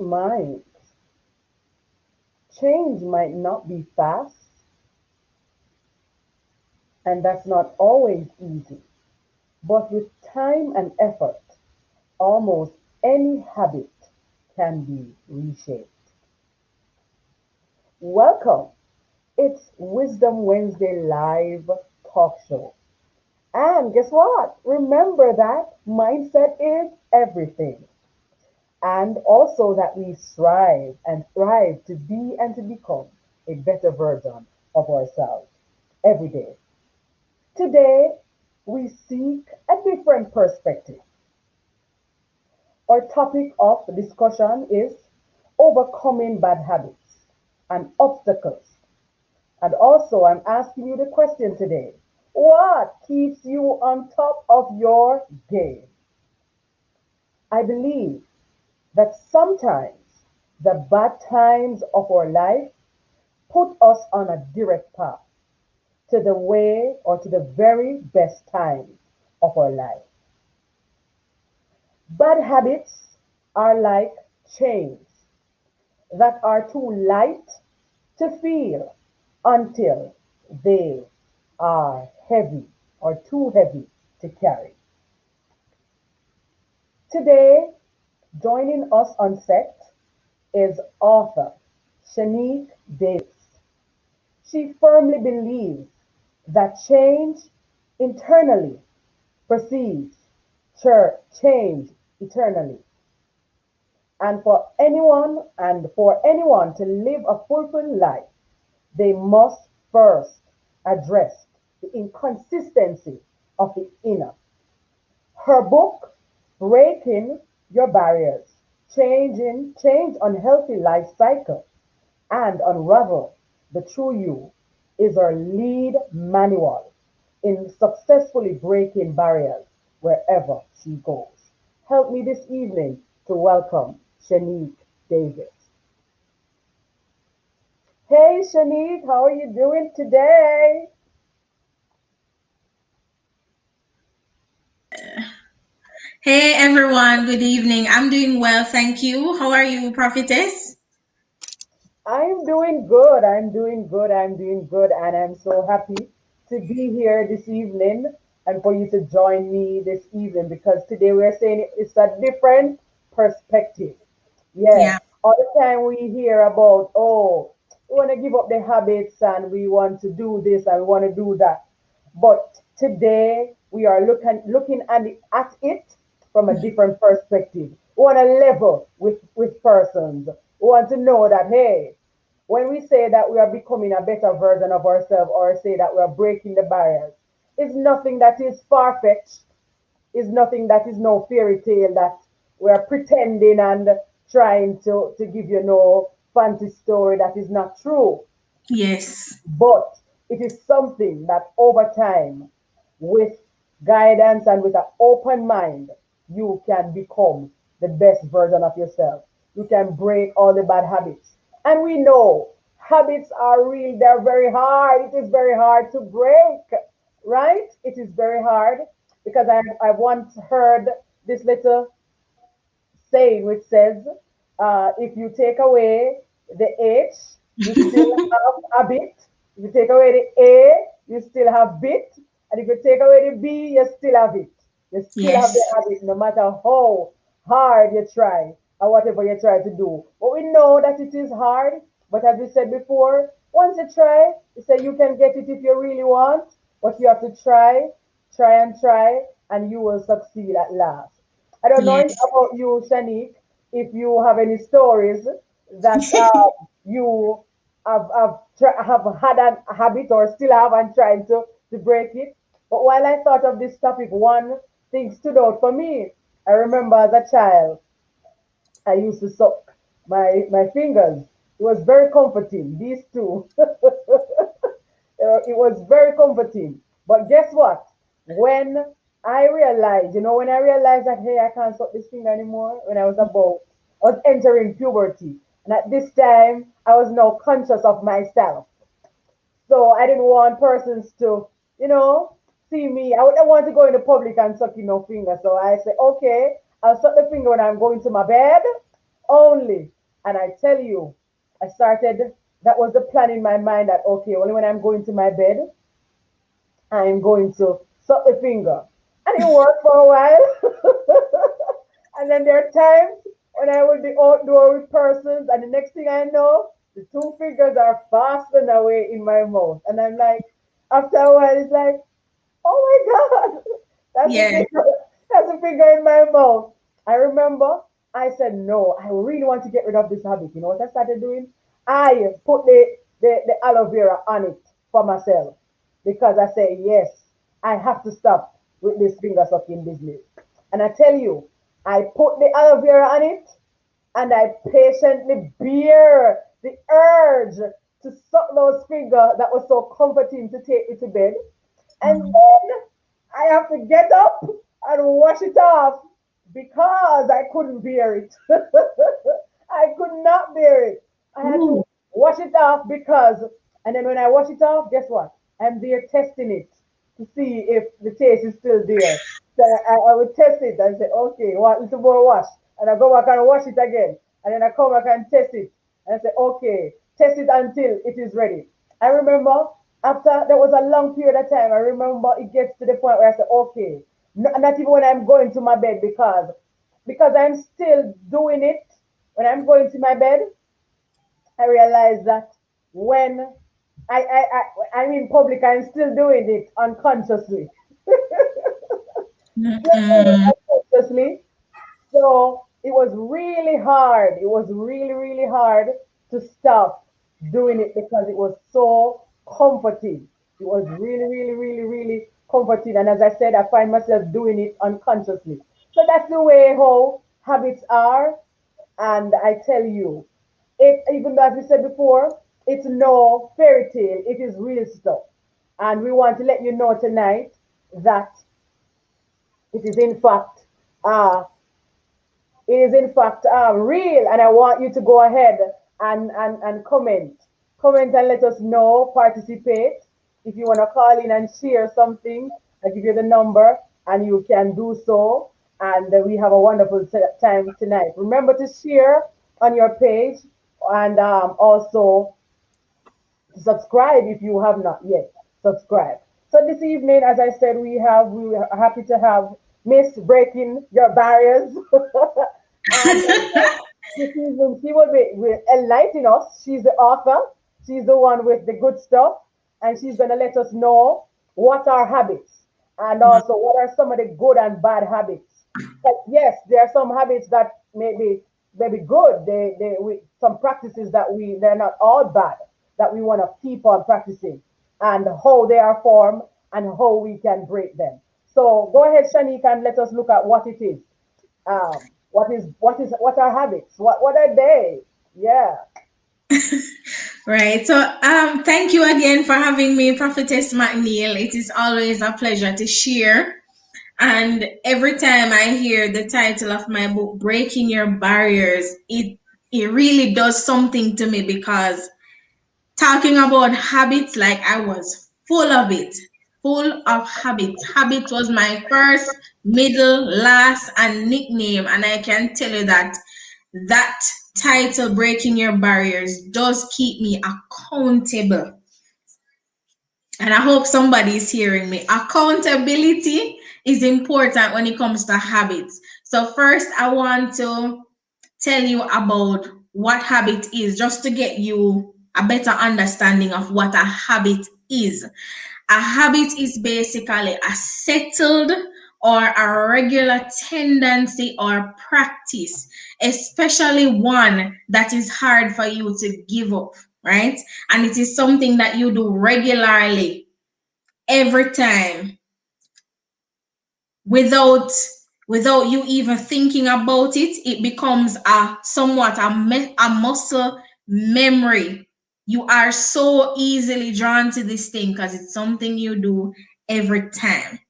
minds, change might not be fast, and that's not always easy. But with time and effort, almost any habit can be reshaped. Welcome. It's Wisdom Wednesday live talk show. And guess what? Remember that mindset is everything. And also that we strive and thrive to be and to become a better version of ourselves every day. Today, we seek a different perspective. Our topic of discussion is overcoming bad habits and obstacles. And also, I'm asking you the question today: what keeps you on top of your game? I believe that sometimes the bad times of our life put us on a direct path to the way or to the very best times of our life. Bad habits are like chains that are too light to feel until they are heavy or too heavy to carry. Today, joining us on set is author Shanique Davis. She firmly believes that change internally precedes change eternally. And for anyone to live a fulfilled life, they must first address the inconsistency of the inner. Her book, Breaking Your Barriers, Change Unhealthy Life Cycle, and Unravel the True You, is her lead manual in successfully breaking barriers wherever she goes. Help me this evening to welcome Shanique Davis. Hey Shanique, how are you doing today? Hey everyone, good evening. I'm doing well, thank you. How are you, prophetess? I'm doing good. I'm doing good. I'm doing good. And I'm so happy to be here this evening and for you to join me this evening because today we're saying it's a different perspective. Yes. Yeah, All the time we hear about, oh, we want to give up the habits and we want to do this and we want to do that. But today we are looking at it from a different perspective. We want to level with persons. We want to know that, hey, when we say that we are becoming a better version of ourselves or say that we are breaking the barriers, it's nothing that is far fetched, is nothing that is no fairy tale that we're pretending and trying to give you no fancy story that is not true. yes, But it is something that over time, with guidance and with an open mind, you can become the best version of yourself. You can break all the bad habits. And we know habits are real, they're very hard. It is very hard to break, right? It is very hard because I once heard this little saying which says, if you take away the H, you still have a bit. If you take away the A, you still have bit. And if you take away the B, you still have it. You still have the yes, habit no matter how hard you try or whatever you try to do. But we know that it is hard. But as we said before, once you try, you say you can get it if you really want. But you have to try, and you will succeed at last. I don't know yes. about you, Shanique, if you have any stories that you have had a habit or still have and trying to break it. But while I thought of this topic, one thing stood out for me. I remember as a child, I used to suck my fingers. It was very comforting, these two. It was very comforting. But guess what? When when I realized that, hey, I can't suck this finger anymore, when I was entering puberty. And at this time, I was now conscious of myself. So I didn't want persons to, see me. I wouldn't want to go in the public and suck no finger. So I said, okay, I'll suck the finger when I'm going to my bed only. And I tell you, I started, that was the plan in my mind that, okay, only when I'm going to my bed, I'm going to suck the finger. And it worked for a while. And then there are times when I will be outdoor with persons, and the next thing I know, the two fingers are fastened away in my mouth. And I'm like, after a while, it's like, oh my God, that's a Yeah. finger, that's a finger in my mouth. I remember I said, no, I really want to get rid of this habit. You know what I started doing? I put the aloe vera on it for myself because I say, yes, I have to stop with this finger sucking business. And I tell you, I put the aloe vera on it and I patiently bear the urge to suck those fingers that was so comforting to take me to bed. And then I have to get up and wash it off because I couldn't bear it. I could not bear it. I had to Ooh. wash it off because, and then when I wash it off, guess what? I'm there testing it to see if the taste is still there. So I would test it and say, okay, what little more wash? And I go back and wash it again. And then I come back and test it. And I say, okay, test it until it is ready. I remember after there was a long period of time, I remember it gets to the point where I say, okay, not even when I'm going to my bed because I'm still doing it when I'm going to my bed, I realize that when I'm in public, I'm still doing it unconsciously. Still doing it Mm-mm. unconsciously. So it was really hard. It was really, really hard to stop doing it because it was so comforting. It was really, really, really, really comforting. And as I said, I find myself doing it unconsciously. So that's the way how habits are. And I tell you, it, even though, as we said before, it's no fairy tale, it is real stuff. And we want to let you know tonight that it is in fact uh, real, and I want you to go ahead and comment and let us know, participate. If you want to call in and share something, I give you the number and you can do so, and we have a wonderful time tonight. Remember to share on your page, and also subscribe if you have not yet subscribed. So this evening, as I said, we are happy to have Miss Breaking Your Barriers. And this evening she will enlighten us. She's the author. She's the one with the good stuff, and she's gonna let us know what are habits and also what are some of the good and bad habits. But yes, there are some habits that maybe good. Some practices that they're not all bad, that we want to keep on practicing, and how they are formed and how we can break them. So go ahead, Shanique, and let us look at what it is. What are habits? What are they? Yeah. Right. So, thank you again for having me, Prophetess McNeil. It is always a pleasure to share. And every time I hear the title of my book, Breaking Your Barriers, it really does something to me because talking about habits, like I was full of it, full of habits. Habit was my first, middle, last, and nickname. And I can tell you that that title, Breaking Your Barriers, does keep me accountable. And I hope somebody is hearing me. Accountability is important when it comes to habits. So, first, I want to tell you about what habit is, just to get you a better understanding of what a habit is. A habit is basically a settled or a regular tendency or practice, especially one that is hard for you to give up, right? And it is something that you do regularly every time without you even thinking about it. It becomes a somewhat a muscle memory. You are so easily drawn to this thing because it's something you do every time.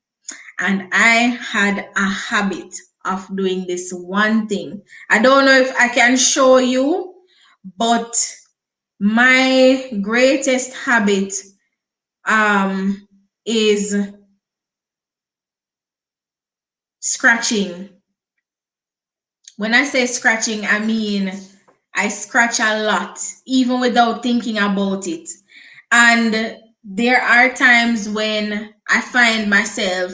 And I had a habit of doing this one thing. I don't know if I can show you, but my greatest habit um is scratching. When I say scratching, I mean I scratch a lot, even without thinking about it. And there are times when I find myself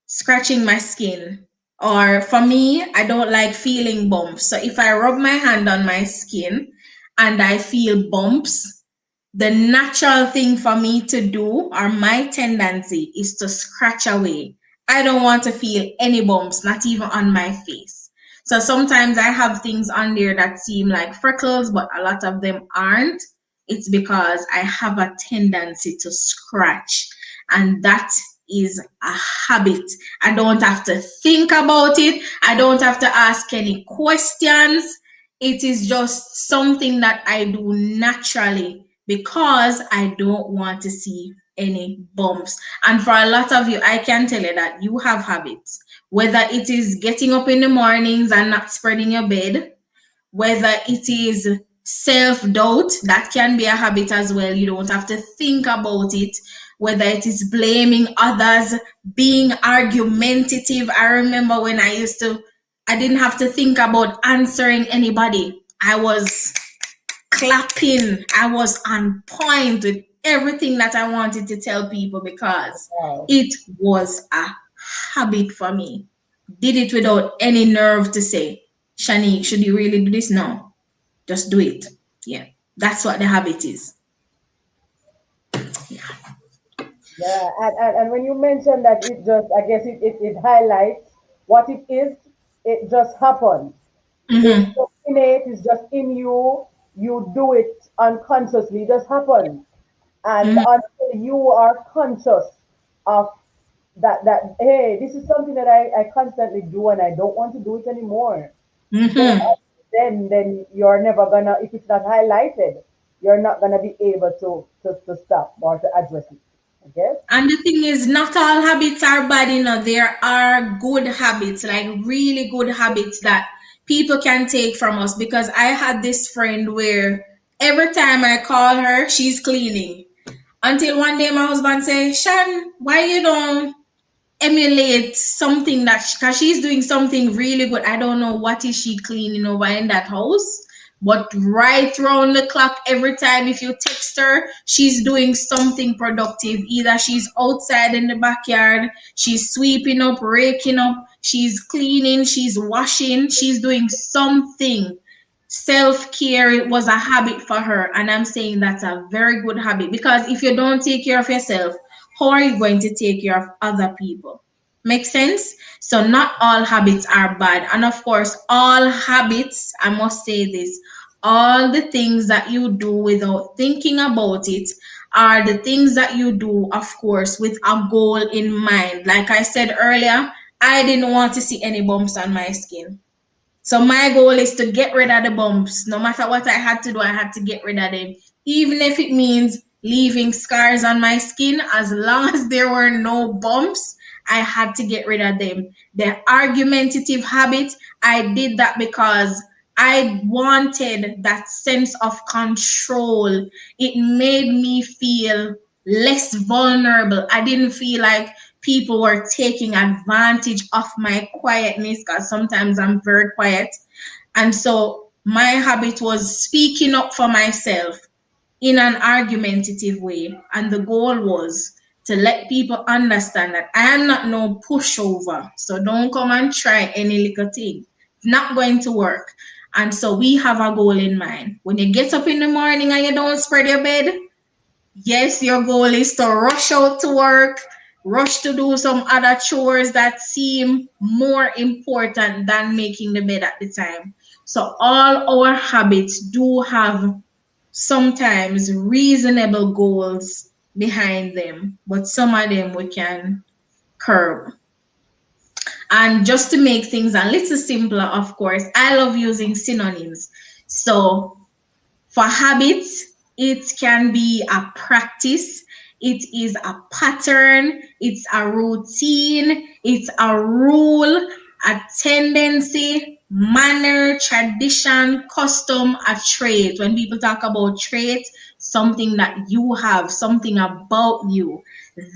scratching my skin. Or for me, I don't like feeling bumps. So if I rub my hand on my skin and I feel bumps, the natural thing for me to do, or my tendency, is to scratch away. I don't want to feel any bumps, not even on my face. So sometimes I have things on there that seem like freckles, but a lot of them aren't. It's because I have a tendency to scratch, and that is a habit. I don't have to think about it, I don't have to ask any questions. It is just something that I do naturally because I don't want to see any bumps. And for a lot of you, I can tell you that you have habits, whether it is getting up in the mornings and not spreading your bed, whether it is self doubt, that can be a habit as well. You don't have to think about it. Whether it is blaming others, being argumentative. I remember when I didn't have to think about answering anybody. I was clapping. I was on point with everything that I wanted to tell people because Wow. it was a habit for me. Did it without any nerve to say, Shanique, should you really do this? No, just do it. Yeah, that's what the habit is. Yeah, and when you mention that, it just, I guess it highlights what it is. It just happens. It's Mm-hmm. just innate, it's just in you. You do it unconsciously, it just happens. And Mm-hmm. until you are conscious of that hey, this is something that I constantly do and I don't want to do it anymore. So Mm-hmm. then you're never gonna, if it's not highlighted, you're not gonna be able to stop or to address it. I guess. And the thing is, not all habits are bad, you know. There are good habits, like really good habits that people can take from us. Because I had this friend where every time I call her, she's cleaning. Until one day my husband said, Shan, why you don't emulate something that because she's doing something really good. I don't know what is she cleaning over in that house, but right round the clock, every time if you text her, she's doing something productive. Either she's outside in the backyard, she's sweeping up, raking up, she's cleaning, she's washing, she's doing something. Self-care, it was a habit for her, and I'm saying that's a very good habit, because if you don't take care of yourself, how are you going to take care of other people? Make sense? So not all habits are bad. And of course, all habits, I must say this, all the things that you do without thinking about it are the things that you do, of course, with a goal in mind. Like I said earlier, I didn't want to see any bumps on my skin. So my goal is to get rid of the bumps. No matter what I had to do, I had to get rid of them. Even if it means leaving scars on my skin, as long as there were no bumps, I had to get rid of them. The argumentative habit, I did that because I wanted that sense of control. It made me feel less vulnerable. I didn't feel like people were taking advantage of my quietness, because sometimes I'm very quiet. And so my habit was speaking up for myself in an argumentative way. And the goal was to let people understand that I am not no pushover. So don't come and try any little thing. It's not going to work. And so we have a goal in mind. When you get up in the morning and you don't spread your bed, yes, your goal is to rush out to work, rush to do some other chores that seem more important than making the bed at the time. So, all our habits do have sometimes reasonable goals behind them, but some of them we can curb. And just to make things a little simpler, of course, I love using synonyms. So, for habits, it can be a practice, it is a pattern, it's a routine, it's a rule, a tendency, manner, tradition, custom, a trait. When people talk about trait, something that you have, something about you,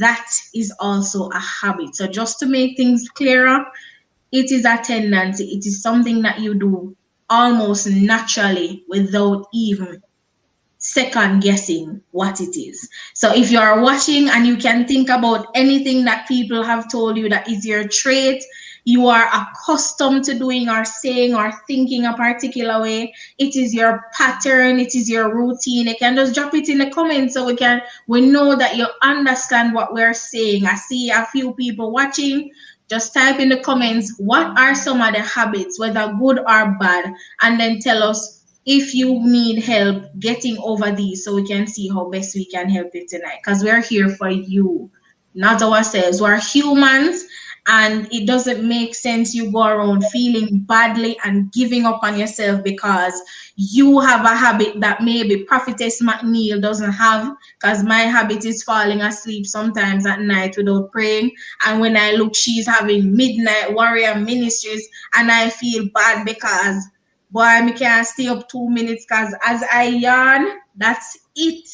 that is also a habit. So, just to make things clearer, it is a tendency, it is something that you do almost naturally without even second guessing what it is. So if you are watching and you can think about anything that people have told you that is your trait, you are accustomed to doing or saying or thinking a particular way, it is your pattern, it is your routine, you can just drop it in the comments so we know that you understand what we're saying. I see a few people watching. Just type in the comments what are some of the habits, whether good or bad, and then tell us if you need help getting over these so we can see how best we can help you tonight. Because we're here for you, not ourselves. We're humans, and it doesn't make sense you go around feeling badly and giving up on yourself because you have a habit that maybe Prophetess McNeil doesn't have. Because my habit is falling asleep sometimes at night without praying. And when I look, she's having midnight warrior ministries, and I feel bad because boy, me can't stay up 2 minutes because as I yawn, that's it.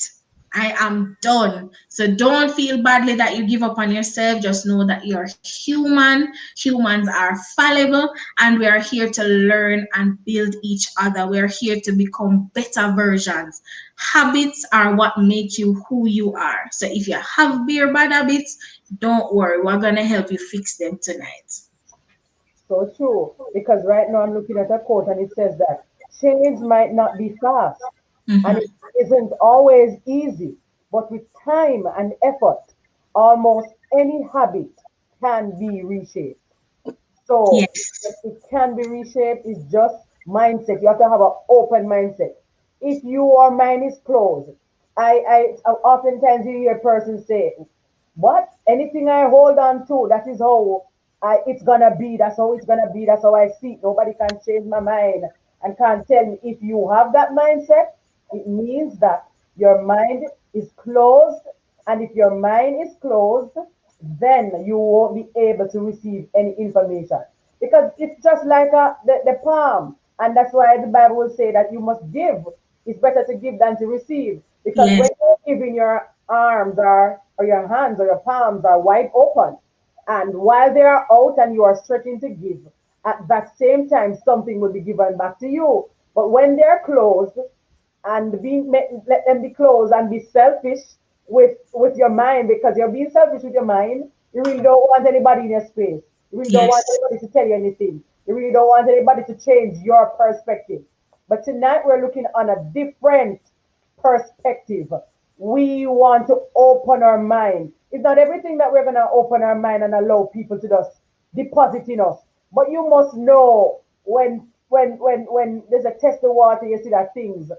I am done. So don't feel badly that you give up on yourself. Just know that you're human. Humans are fallible, and we are here to learn and build each other. We are here to become better versions. Habits are what make you who you are. So if you have beer bad habits, don't worry. We're gonna help you fix them tonight. So true. Because right now I'm looking at a quote and it says that change might not be fast and Mhm. it isn't always easy, but with time and effort, almost any habit can be reshaped. So Yes. it can be reshaped. It's just mindset. You have to have an open mindset. If your mind is closed, oftentimes you hear a person say, "What? Anything I hold on to, that is how it's gonna be. That's how it's gonna be. That's how I see it. Nobody can change my mind and can't tell me." If you have that mindset, it means that your mind is closed, and if your mind is closed, then you won't be able to receive any information because it's just like the palm, and that's why the Bible will say that you must give. It's better to give than to receive, because Yes. when you're giving, your arms are, or your hands or your palms are wide open, and while they are out and you are stretching to give, at that same time something will be given back to you. But when they're closed, and let them be closed and be selfish with your mind, because you're being selfish with your mind. You really don't want anybody in your space. You really don't want Yes. anybody to tell you anything. You really don't want anybody to change your perspective. But tonight we're looking on a different perspective. We want to open our mind. It's not everything that we're going to open our mind and allow people to just deposit in us. But you must know when there's a test of water, you see that things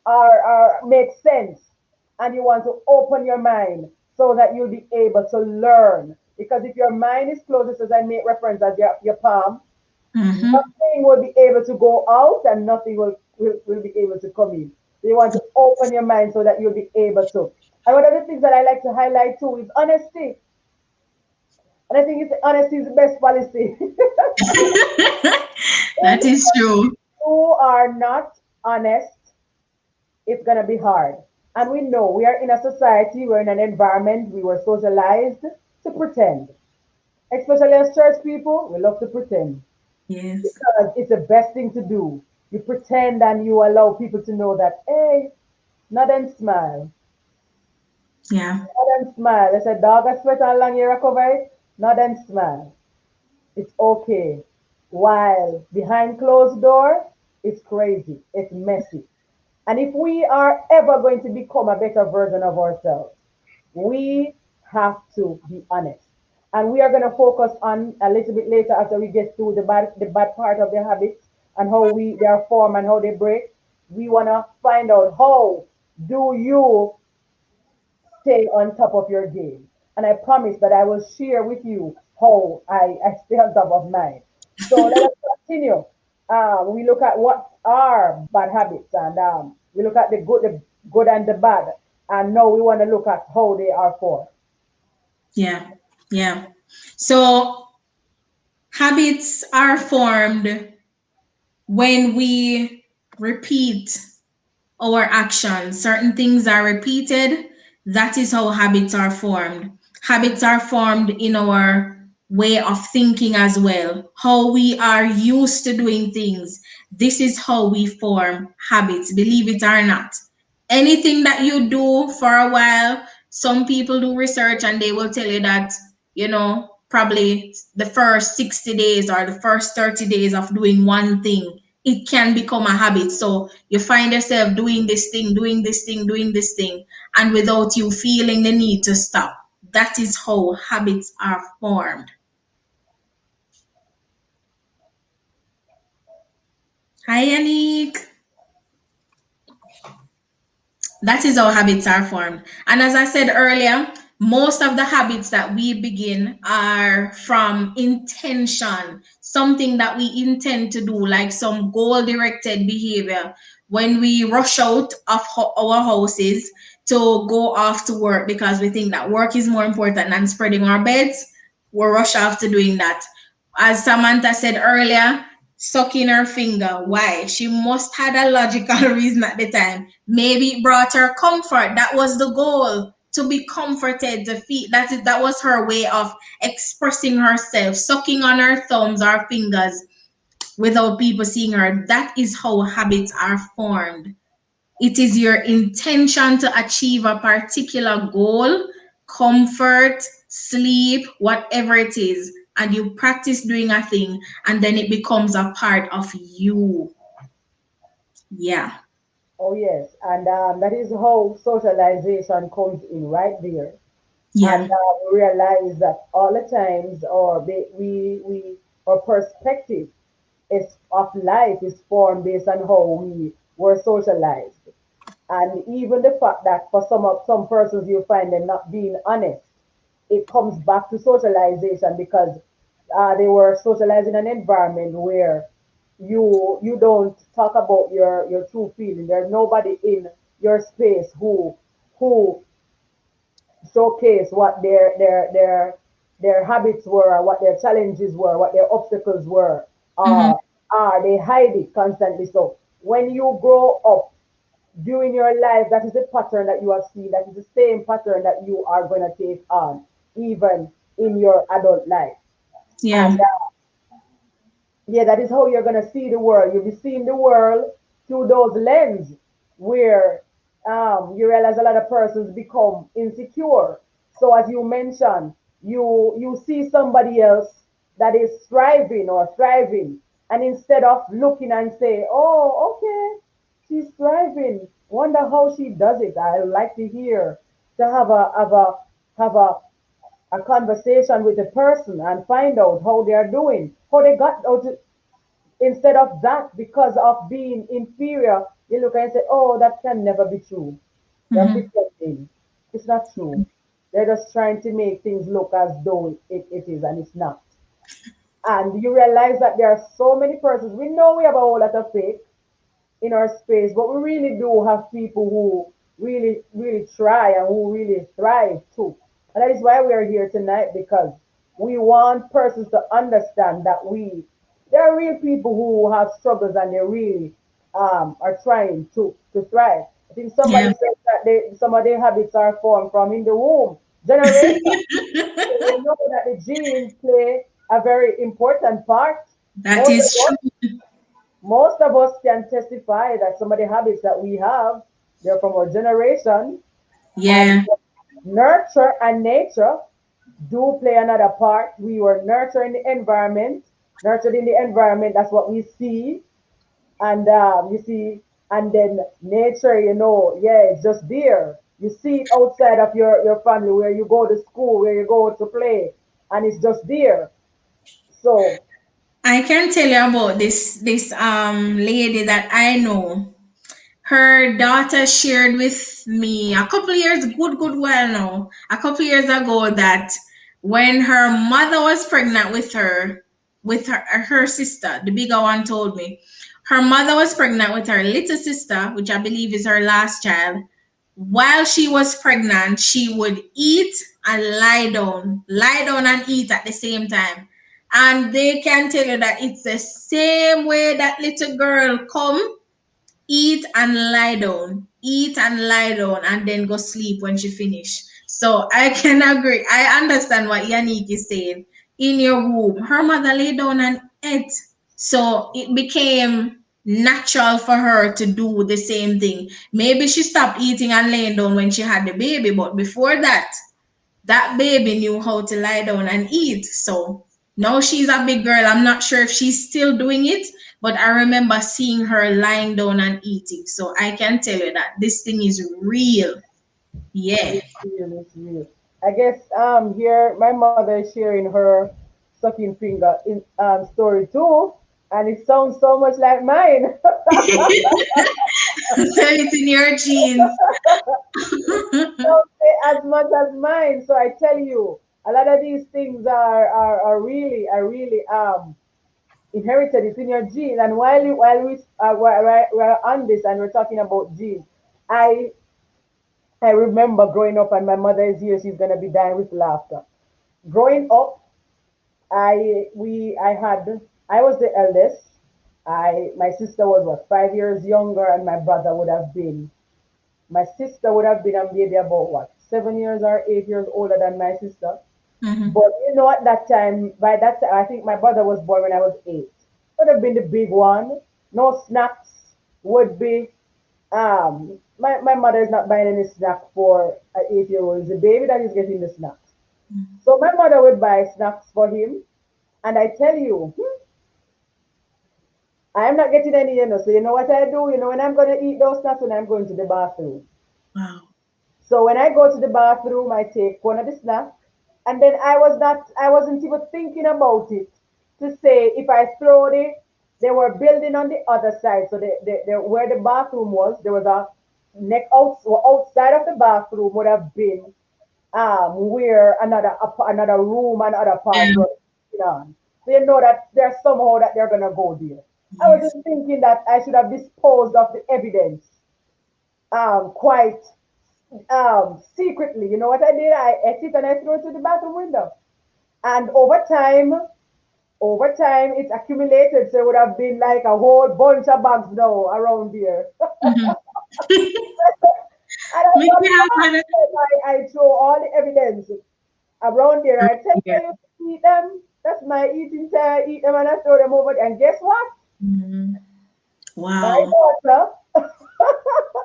are make sense, and you want to open your mind so that you'll be able to learn. Because if your mind is closed, as I make reference as your palm, Mm-hmm. nothing will be able to go out and nothing will be able to come in. So you want to open your mind so that you'll be able to. And one of the things that I like to highlight too is honesty. And I think honesty is the best policy. That If is true. you are not honest, it's going to be hard. And we know we are in a society, we're in an environment, we were socialized to pretend. Especially as church people, we love to pretend Yes. because it's the best thing to do. You pretend and you allow people to know that, hey, nod and smile. Yeah. Nod and smile. They said, dog, I sweat how long you recover it. Nod and smile. It's okay. While behind closed door, it's crazy. It's messy. And if we are ever going to become a better version of ourselves, we have to be honest. And we are going to focus on a little bit later after we get through the bad part of the habits and how they are formed and how they break. We want to find out how do you stay on top of your game. And I promise that I will share with you how I stay on top of mine. So let us continue. We look at what are bad habits, and we look at the good and the bad. And now we want to look at how they are formed. Yeah. Yeah. So habits are formed when we repeat our actions. Certain things are repeated. That is how habits are formed. Habits are formed in our way of thinking as well, how we are used to doing things. This is how we form habits, believe it or not. Anything that you do for a while, some people do research and they will tell you that, probably the first 60 days or the first 30 days of doing one thing, it can become a habit. So you find yourself doing this thing, doing this thing, doing this thing, and without you feeling the need to stop. That is how habits are formed. Hi, Yannick. That is how habits are formed. And as I said earlier, most of the habits that we begin are from intention, something that we intend to do, like some goal directed behavior. When we rush out of our houses to go off to work because we think that work is more important than spreading our beds, we rush off to doing that. As Samantha said earlier, sucking her finger. Why? She must had a logical reason at the time. Maybe it brought her comfort. That was the goal. To be comforted, to feel that was her way of expressing herself, sucking on her thumbs or fingers without people seeing her. That is how habits are formed. It is your intention to achieve a particular goal, comfort, sleep, whatever it is, and you practice doing a thing, and then it becomes a part of you. Yeah. Oh yes, and that is how socialization comes in right there. And Yeah. we realize that all the times, our perspective is of life is formed based on how we were socialized. And even the fact that for some persons you find them not being honest, it comes back to socialization because they were socialized in an environment where you don't talk about your true feeling. There's nobody in your space who showcase what their habits were, what their challenges were, what their obstacles were. Mm-hmm. They hide it constantly. So when you grow up during your life, that is the pattern that you have seen. That is the same pattern that you are going to take on even in your adult life. Yeah. And yeah, that is how you're gonna see the world. You'll be seeing the world through those lens where you realize a lot of persons become insecure. So as you mentioned, you see somebody else that is striving or thriving, and instead of looking and say, "Oh, okay, she's thriving. Wonder how she does it. I like to hear to have a conversation with the person and find out how they are doing, how they got out. Instead of that, because of being inferior, you look and say, oh, that can never be true. They're Mm-hmm. pretending. It's not true. They're just trying to make things look as though it is, and it's not. And you realize that there are so many persons. We know we have a whole lot of fake in our space, but we really do have people who really, really try and who really thrive too. And that is why we are here tonight, because we want persons to understand that there are real people who have struggles and they really are trying to thrive. I think somebody Yeah. said that some of their habits are formed from in the womb generation. So we know that the genes play a very important part. That Most is of us true. most of us can testify that some of the habits that we have, they're from our generation, and Yeah. nurture and nature do play another part. We were nurtured in the environment, nurtured in the environment. That's what we see, and you see, and then nature, yeah, it's just there. You see it outside of your family, where you go to school, where you go to play, and it's just there. So I can tell you about this lady that I know. Her daughter shared with me a couple of years, good while now, a couple of years ago, that when her mother was pregnant with her sister, the bigger one told me, her mother was pregnant with her little sister, which I believe is her last child. While she was pregnant, she would eat and lie down and eat at the same time. And they can tell you that it's the same way that little girl come, eat and lie down, eat and lie down, and then go sleep when she finish. So I can agree. I understand what Yannick is saying. in your womb, her mother lay down and ate. So it became natural for her to do the same thing. Maybe she stopped eating and laying down when she had the baby, but before that, that baby knew how to lie down and eat. So now she's a big girl. I'm not sure if she's still doing it, but I remember seeing her lying down and eating. So I can tell you that this thing is real. Yeah. It's real, it's real. I guess here my mother is sharing her sucking finger in story too, and it sounds so much like mine. So it's in your genes. Don't say as much as mine. So I tell you, a lot of these things are really inherited. It's in your genes. And while we're on this and we're talking about genes, I I remember growing up, and my mother is here. She's gonna be dying with laughter. Growing up, I was the eldest. My sister was what 5 years younger, and my sister would have been maybe about what 7 years or 8 years older than my sister. Mhm. But at that time, by that time, I think my brother was born when I was 8. Would have been the big one. No snacks would be. My mother is not buying any snack for an 8-year-old. It's the baby that is getting the snacks. So my mother would buy snacks for him, and I tell you, I'm not getting any. So you know what I do? When I'm gonna eat those snacks, when I'm going to the bathroom. Wow. So when I go to the bathroom, I take one of the snacks, and then I wasn't even thinking about it to say if I throw it, they were building on the other side. So where the bathroom was, there was a outside of the bathroom would have been where another room and other parts Yeah. were going on. So you know that there's somehow that they're gonna go there. I was Yes. just thinking that I should have disposed of the evidence quite secretly. You know what I did? I exit and I threw it to the bathroom window. And over time, it accumulated. So it would have been like a whole bunch of bags now around here. Mhm. And I Me got can't caught find because I throw all the evidence around there. I tell it. you to eat them. That's my eating time. I eat them and I throw them over there. And guess what? Mhm. My Wow. daughter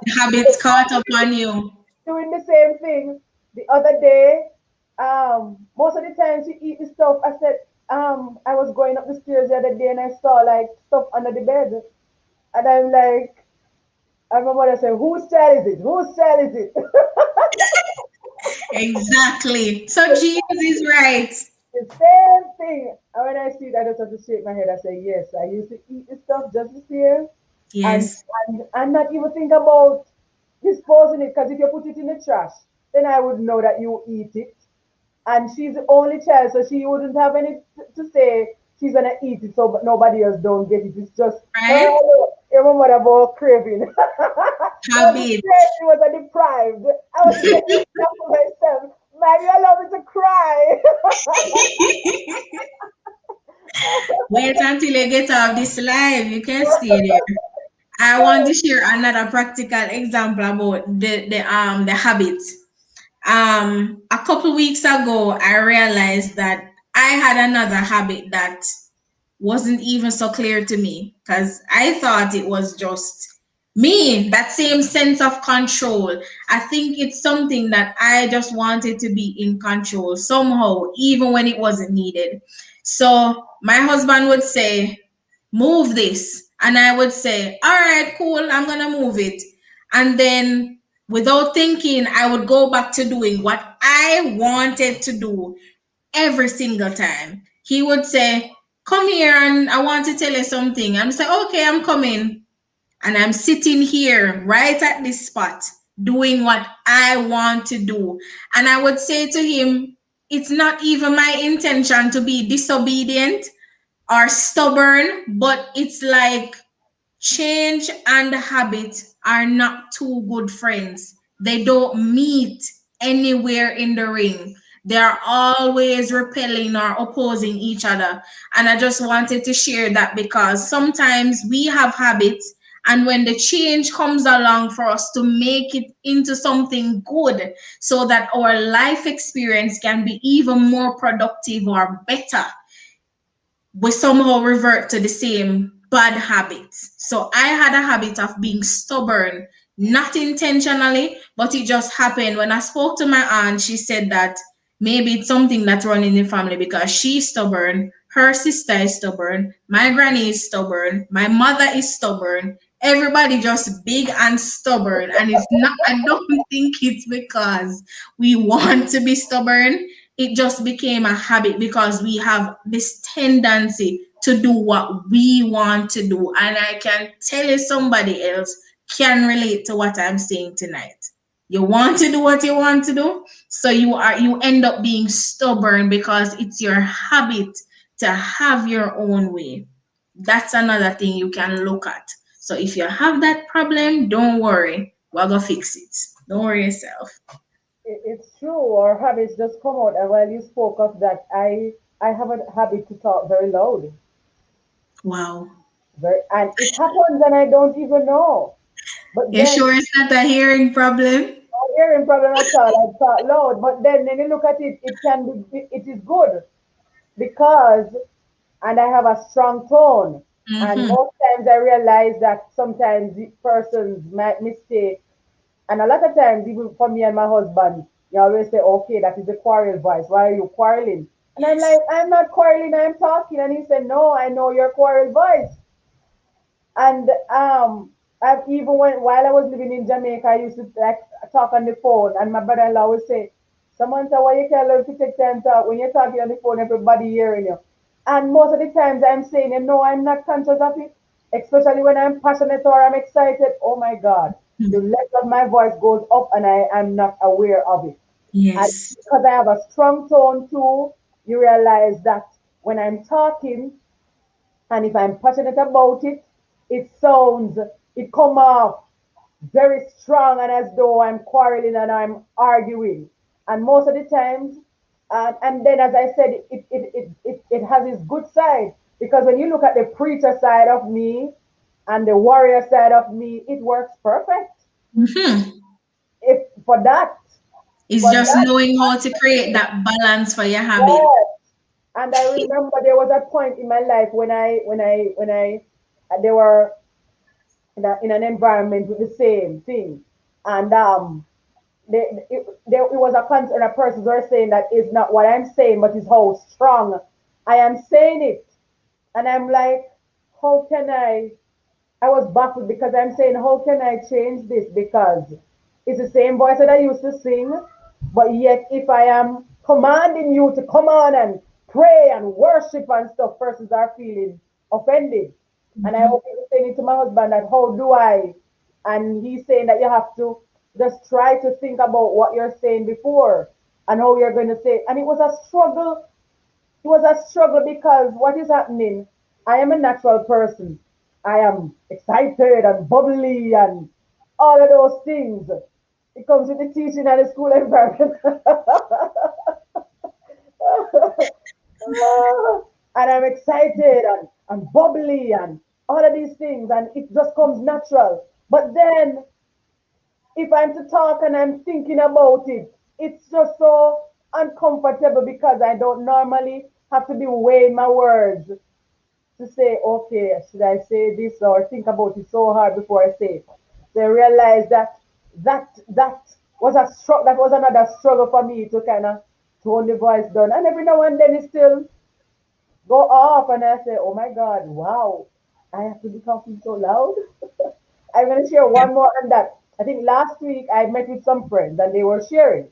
The habits caught up on you. doing the same thing the other day. Most of the time she eat the stuff. I said, I was going up the stairs the other day and I saw like stuff under the bed. And I'm like, and my mother said, whose child is it? Whose child is it? Exactly. So Jesus is right. The same thing. And when I see it, I just have to shake my head. I say, yes, I used to eat this stuff just this year. And, Yes. and not even think about disposing it. Because if you put it in the trash, then I would know that you eat it. And she's the only child, so she wouldn't have any to say she's gonna eat it, so but nobody else don't get it. It's just her Right? alone. Your mom would have all craving. It wasn't Habit. craving, it was a deprived. I was getting stuff for myself. Man, you allow me to cry. Wait until you get off this live. You can stay there. I want to share another practical example about the habits. A couple weeks ago, I realized that I had another habit that wasn't even so clear to me because I thought it was just me, that same sense of control. I think it's something that I just wanted to be in control somehow, even when it wasn't needed. So my husband would say, move this. And I would say, all right, cool, I'm going to move it. And then without thinking, I would go back to doing what I wanted to do every single time. He would say, come here and I want to tell you something. I'm say, okay, I'm coming. And I'm sitting here right at this spot doing what I want to do. And I would say to him, it's not even my intention to be disobedient or stubborn, but it's like change and habit are not two good friends. They don't meet anywhere in the ring. They are always repelling or opposing each other. And I just wanted to share that because sometimes we have habits And when the change comes along, for us to make it into something good so that our life experience can be even more productive or better, we somehow revert to the same bad habits. So I had a habit of being stubborn, not intentionally, but it just happened. When I spoke to my aunt, she said that maybe it's something that's running in the family because she's stubborn, her sister is stubborn, my granny is stubborn, my mother is stubborn. Everybody just big and stubborn. And it's not, I don't think it's because we want to be stubborn. It just became a habit because we have this tendency to do what we want to do. And I can tell you somebody else can relate to what I'm saying tonight. You want to do what you want to do, so you end up being stubborn because it's your habit to have your own way. That's another thing you can look at. So if you have that problem, don't worry. We're gonna fix it. Don't worry yourself. It's true. Our habits just come out. And while you spoke of that, I have a habit to talk very loud, Wow. very, and it happens, and I don't even know. But You then sure it's not a hearing problem? hearing problem at all, I talk loud. But then when you look at it, it can be, it is good because, and I have a strong tone. And Mm-hmm. most times I realize that sometimes the persons might mistake. And a lot of times, even for me and my husband, you always say, okay, that is the quarrel voice. Why are you quarreling? And I'm Yes. like, I'm not quarreling, I'm talking. And he said, no, I know your quarrel voice. And I've even when while I was living in Jamaica, I used to like talk on the phone, and my brother-in-law would say, "Samantha, why you can't learn to take time to talk when you're talking on the phone? Everybody hearing you." And most of the times, I'm saying, "No, I'm not conscious of it." Especially when I'm passionate or I'm excited. Oh my God, the level of my voice goes up, and I am not aware of it. And Yes. because I have a strong tone too, you realize that when I'm talking, and if I'm passionate about it, it sounds, it come off very strong and as though I'm quarreling and I'm arguing. And most of the times, and then as I said, it has its good side because when you look at the preacher side of me and the warrior side of me, it works perfect. Mm-hmm. If It's for just that, knowing how to create that balance for your habit. yes. And I remember there was a point in my life when I, they were in an environment with the same thing. And it was a concern, a person were saying that is not what I'm saying, but is how strong I am saying it. And I'm like, how can I was baffled because I'm saying, how can I change this? Because it's the same voice that I used to sing, but yet if I am commanding you to come on and pray and worship and stuff, persons are feeling offended. And I Mhm. was saying it to my husband that how do I? And he's saying that you have to just try to think about what you're saying before and how you're going to say. And it was a struggle, it was a struggle because what is happening? I am a natural person. I am excited and bubbly and all of those things. It comes with the teaching and the school environment. And I'm excited and bubbly and all of these things, and it just comes natural. But then if I'm to talk and I'm thinking about it, it's just so uncomfortable because I don't normally have to be weighing my words to say, okay, should I say this or think about it so hard before I say it. So I realized that that was a struggle. That was another struggle for me to kind of tone the voice down. And every now and then it still go off, and I say, oh my God, wow, I have to be talking so loud. I'm going to share Yeah. one more on that. I think last week I met with some friends and they were sharing.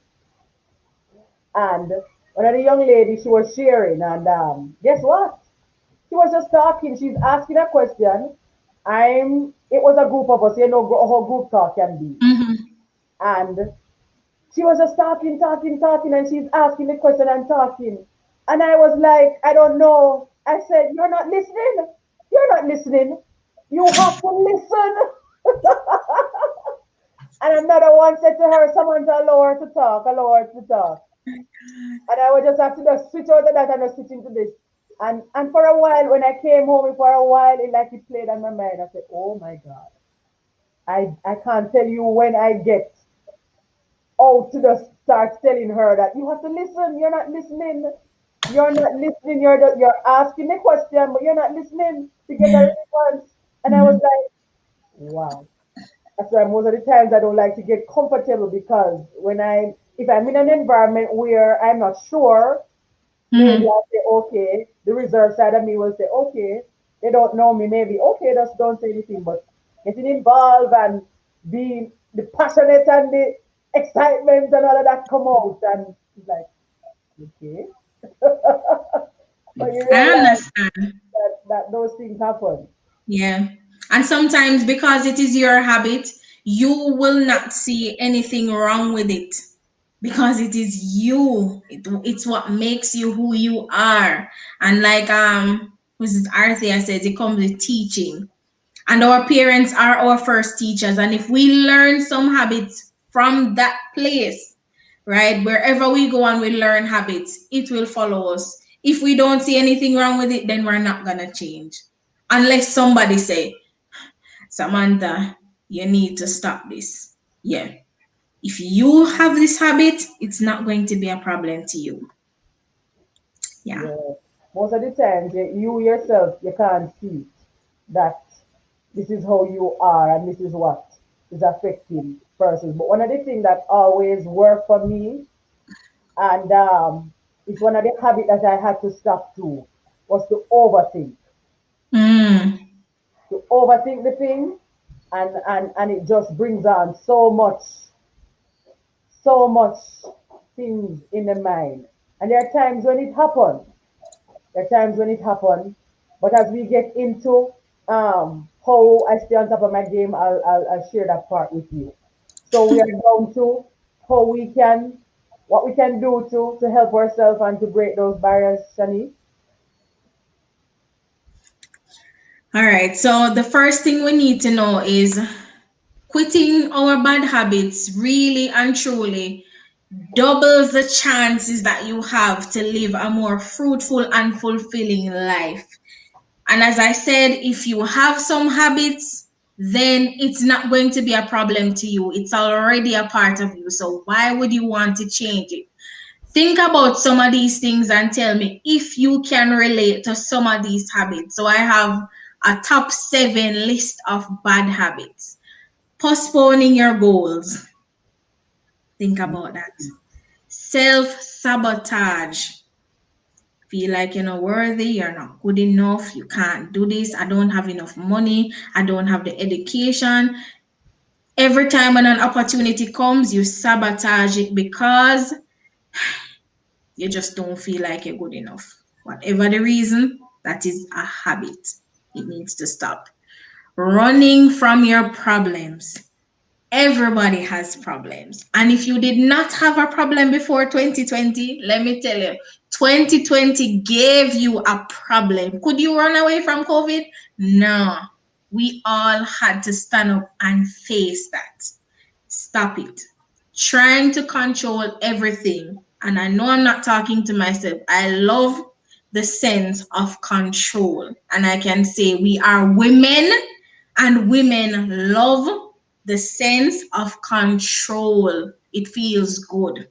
And one of the young ladies, she was sharing. And guess what? She was just talking. She's asking a question. It was a group of us, you know how group talk can be. Mm-hmm. And she was just talking, talking, talking. And she's asking the question and talking. And I was like, I don't know. I said, you're not listening. You're not listening. You have to listen. And another one said to her, someone to allow her to talk, allow her to talk. And I would just have to just switch out of that and just switch into this. And for a while, when I came home for a while, it like it played on my mind. I said, oh my God. I can't tell you when I get out to just start telling her that you have to listen. You're not listening. You're not listening. You're asking a question, but you're not listening to get a Yeah. response. And I was Mhm. like, wow. That's why most of the times I don't like to get comfortable because if I'm in an environment where I'm not sure, maybe Mhm. I'll say, okay. The reserve side of me will say, okay. They don't know me, maybe, okay, just don't say anything. But getting involved and being the passionate and the excitement and all of that come out. And it's like, okay. But you I realize understand. that those things happen. Yeah. And sometimes because it is your habit, you will not see anything wrong with it because it is you. It's what makes you who you are. And like who's it Arthur says, it comes with teaching. And our parents are our first teachers. And if we learn some habits from that place, right, wherever we go and we learn habits, it will follow us. If we don't see anything wrong with it, then we're not gonna change. Unless somebody say, Samantha, you need to stop this. Yeah. If you have this habit, it's not going to be a problem to you. Yeah. Yeah. Most of the times, you yourself, you can't see that this is how you are and this is what is affecting persons. But one of the things that always worked for me, and it's one of the habits that I had to stop to, was to overthink. Mm. To overthink the thing, and it just brings on so much things in the mind. And there are times when it happens. There are times when it happens. But as we get into how I stay on top of my game, I'll share that part with you. So we are down to how we can, what we can do to help ourselves and to break those barriers, Shani. All right. So the first thing we need to know is quitting our bad habits really and truly doubles the chances that you have to live a more fruitful and fulfilling life. And as I said, if you have some habits, then it's not going to be a problem to you. It's already a part of you. So why would you want to change it? Think about some of these things and tell me if you can relate to some of these habits. So I have a top 7 list of bad habits. Postponing your goals. Think about that. Self sabotage. Feel like you're not worthy, you're not good enough, you can't do this, I don't have enough money, I don't have the education. Every time when an opportunity comes, you sabotage it because you just don't feel like you're good enough. Whatever the reason, that is a habit. It needs to stop. Running from your problems. Everybody has problems. And if you did not have a problem before 2020, let me tell you, 2020 gave you a problem. Could you run away from COVID? No. We all had to stand up and face that. Stop it. Trying to control everything. And I know I'm not talking to myself. I love the sense of control. And I can say we are women and women love the sense of control. It feels good.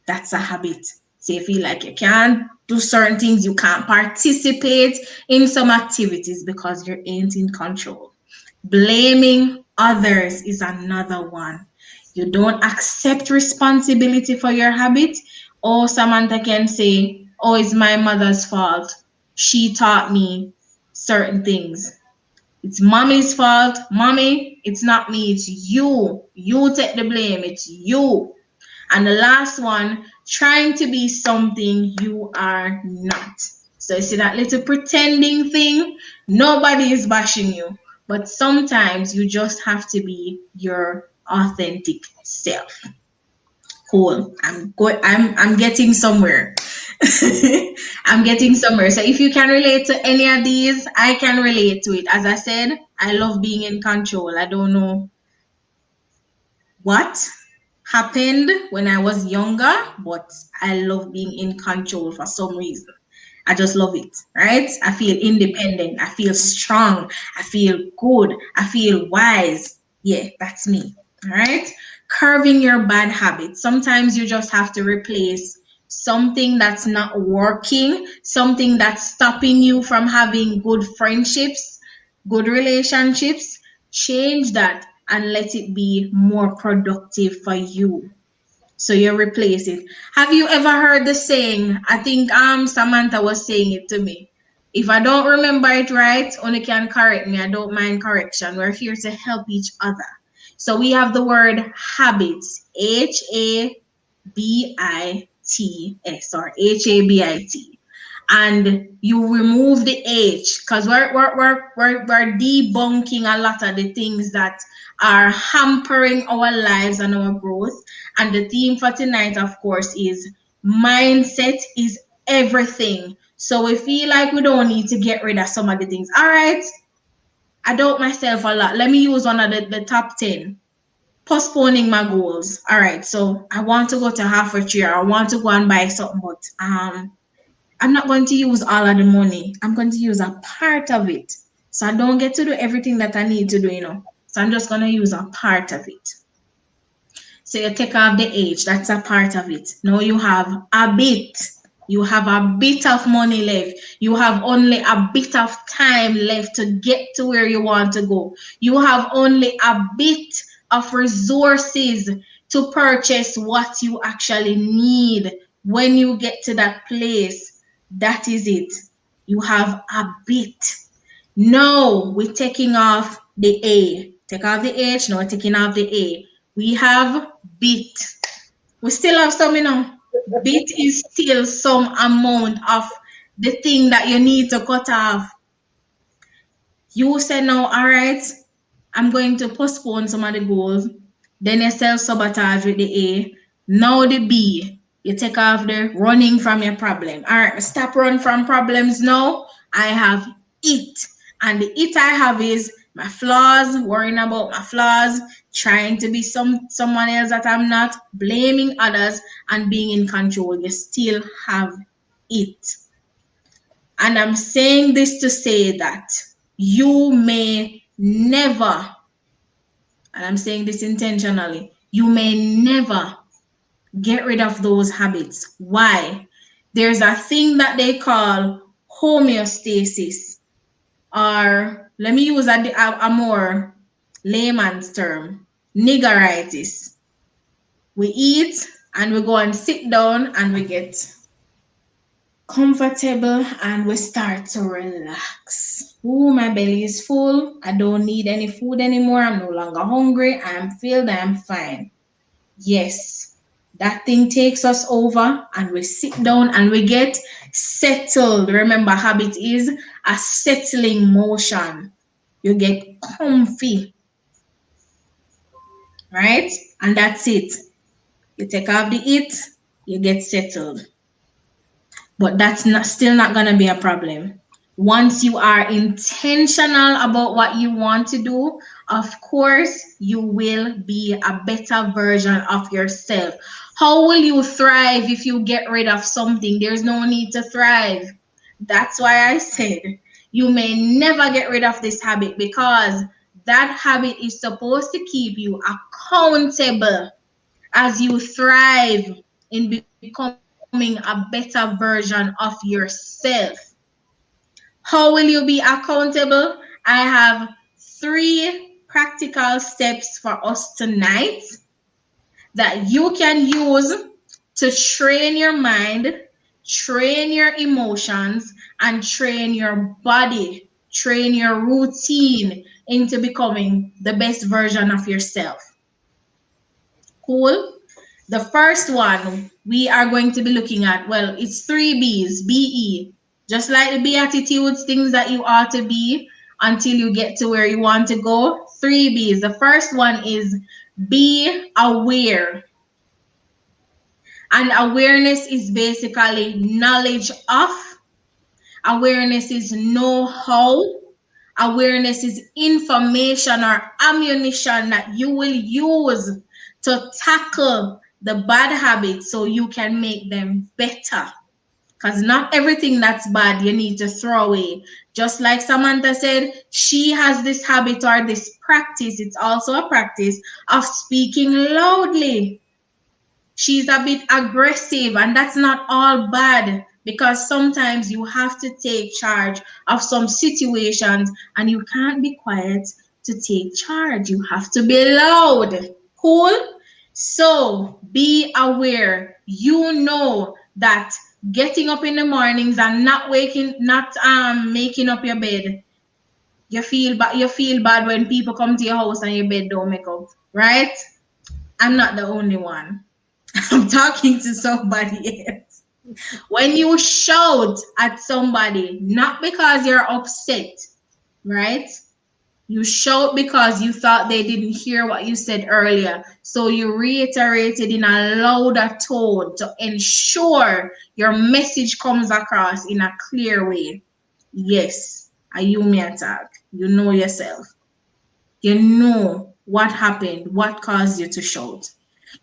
That's a habit. So you feel like you can't do certain things, you can't participate in some activities because you ain't in control. Blaming others is another one. You don't accept responsibility for your habit. Or Samantha can say, oh, it's my mother's fault. She taught me certain things. It's mommy's fault. Mommy, it's not me, it's you. You take the blame. It's you. And the last one, trying to be something you are not. So you see that little pretending thing? Nobody is bashing you. But sometimes you just have to be your authentic self. Cool. I'm getting somewhere. I'm getting somewhere. So if you can relate to any of these, I can relate to it. As I said, I love being in control. I don't know what happened when I was younger, but I love being in control for some reason. I just love it, right? I feel independent. I feel strong. I feel good. I feel wise. Yeah, that's me. All right. Curving your bad habits. Sometimes you just have to replace something that's not working, something that's stopping you from having good friendships, good relationships. Change that and let it be more productive for you. So you replace it. Have you ever heard the saying? I think Samantha was saying it to me. If I don't remember it right, only can correct me. I don't mind correction. We're here to help each other. So we have the word habits. Habits or HABIT, and you remove the H because we're debunking a lot of the things that are hampering our lives and our growth. And the theme for tonight, of course, is mindset is everything. So we feel like we don't need to get rid of some of the things. All right, I doubt myself a lot. Let me use one of the top 10. Postponing my goals. All right, so I want to go to half a year. I want to go and buy something, but I'm not going to use all of the money. I'm going to use a part of it. So I don't get to do everything that I need to do. So I'm just going to use a part of it. So you take off the age, that's a part of it. Now you have a bit. You have a bit of money left. You have only a bit of time left to get to where you want to go. You have only a bit of resources to purchase what you actually need. When you get to that place, that is it. You have a bit. No, we're taking off the A. Take off the H, no, we're taking off the A. We have bit. We still have some. Bit is still some amount of the thing that you need to cut off. You say now, all right, I'm going to postpone some of the goals. Then you self sabotage with the A. Now the B. You take off the running from your problem. All right, stop running from problems now. I have it. And the it I have is my flaws, worrying about my flaws, trying to be someone else that I'm not, blaming others, and being in control. You still have it. And I'm saying this to say that you may never, and I'm saying this intentionally, you may never get rid of those habits. Why? There's a thing that they call homeostasis, or let me use a more layman's term, niggeritis. We eat and we go and sit down and we get comfortable and we start to relax. Ooh, my belly is full. I don't need any food anymore. I'm no longer hungry. I'm filled. I'm fine. Yes, that thing takes us over and we sit down and we get settled. Remember, habit is a settling motion. You get comfy, right? And that's it. You take off the it, you get settled. But that's not still not gonna be a problem. Once you are intentional about what you want to do, of course, you will be a better version of yourself. How will you thrive if you get rid of something? There's no need to thrive. That's why I said you may never get rid of this habit because that habit is supposed to keep you accountable as you thrive in becoming a better version of yourself. How will you be accountable? I have 3 practical steps for us tonight that you can use to train your mind, train your emotions, and train your body, train your routine into becoming the best version of yourself. Cool? The first one we are going to be looking at, well, it's 3 B's, BE. Just like the Beatitudes, things that you ought to be until you get to where you want to go. 3 B's. The first one is be aware. And awareness is basically knowledge of, awareness is know how, awareness is information or ammunition that you will use to tackle the bad habits so you can make them better. Because not everything that's bad you need to throw away. Just like Samantha said, she has this habit or this practice, it's also a practice of speaking loudly. She's a bit aggressive, and that's not all bad because sometimes you have to take charge of some situations and you can't be quiet to take charge. You have to be loud. Cool? So be aware. You know that getting up in the mornings and not making up your bed. You feel bad when people come to your house and your bed don't make up, right? I'm not the only one. I'm talking to somebody else. When you shout at somebody, not because you're upset, right? You shout because you thought they didn't hear what you said earlier. So you reiterated in a louder tone to ensure your message comes across in a clear way. Yes, a Yumi attack. You know yourself. You know what happened, what caused you to shout.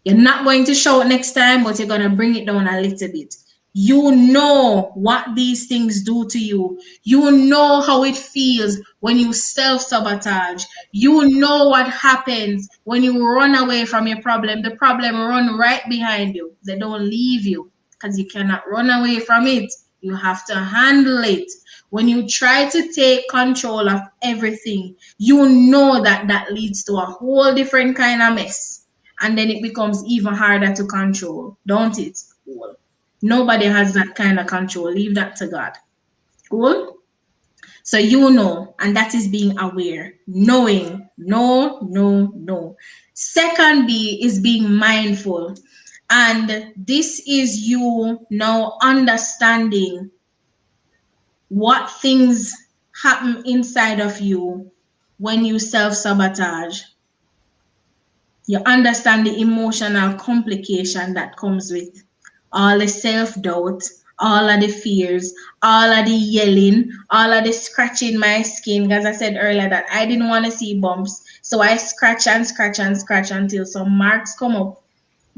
You're not going to shout next time, but you're going to bring it down a little bit. You know what these things do to you. You know how it feels when you self sabotage. You know what happens when you run away from your problem. The problem run right behind you. They don't leave you because you cannot run away from it. You have to handle it. When you try to take control of everything, you know that that leads to a whole different kind of mess, and then it becomes even harder to control, don't it? Cool. Nobody has that kind of control. Leave that to God. Cool. So you know, and that is being aware, knowing. No, no, no. Second B is being mindful. And this is you now understanding what things happen inside of you when you self sabotage. You understand the emotional complication that comes with all the self doubt, all of the fears, all of the yelling, all of the scratching my skin. As I said earlier, that I didn't want to see bumps. So I scratch and scratch and scratch until some marks come up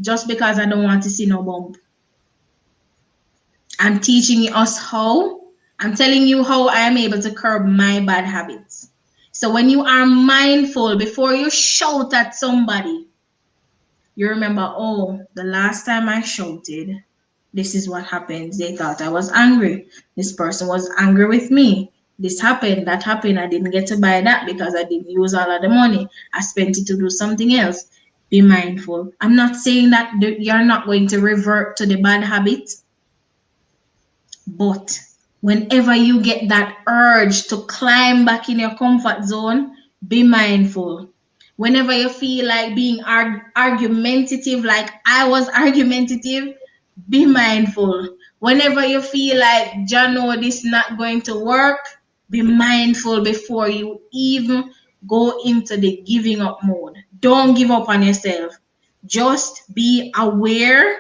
just because I don't want to see no bump. I'm teaching us how. I'm telling you how I am able to curb my bad habits. So when you are mindful before you shout at somebody, you remember, oh, the last time I shouted, this is what happened. They thought I was angry. This person was angry with me. This happened, that happened. I didn't get to buy that because I didn't use all of the money. I spent it to do something else. Be mindful. I'm not saying that you're not going to revert to the bad habit, but whenever you get that urge to climb back in your comfort zone, be mindful. Whenever you feel like being argumentative, like I was argumentative, be mindful. Whenever you feel like, Jano, this not going to work, be mindful before you even go into the giving up mode. Don't give up on yourself. Just be aware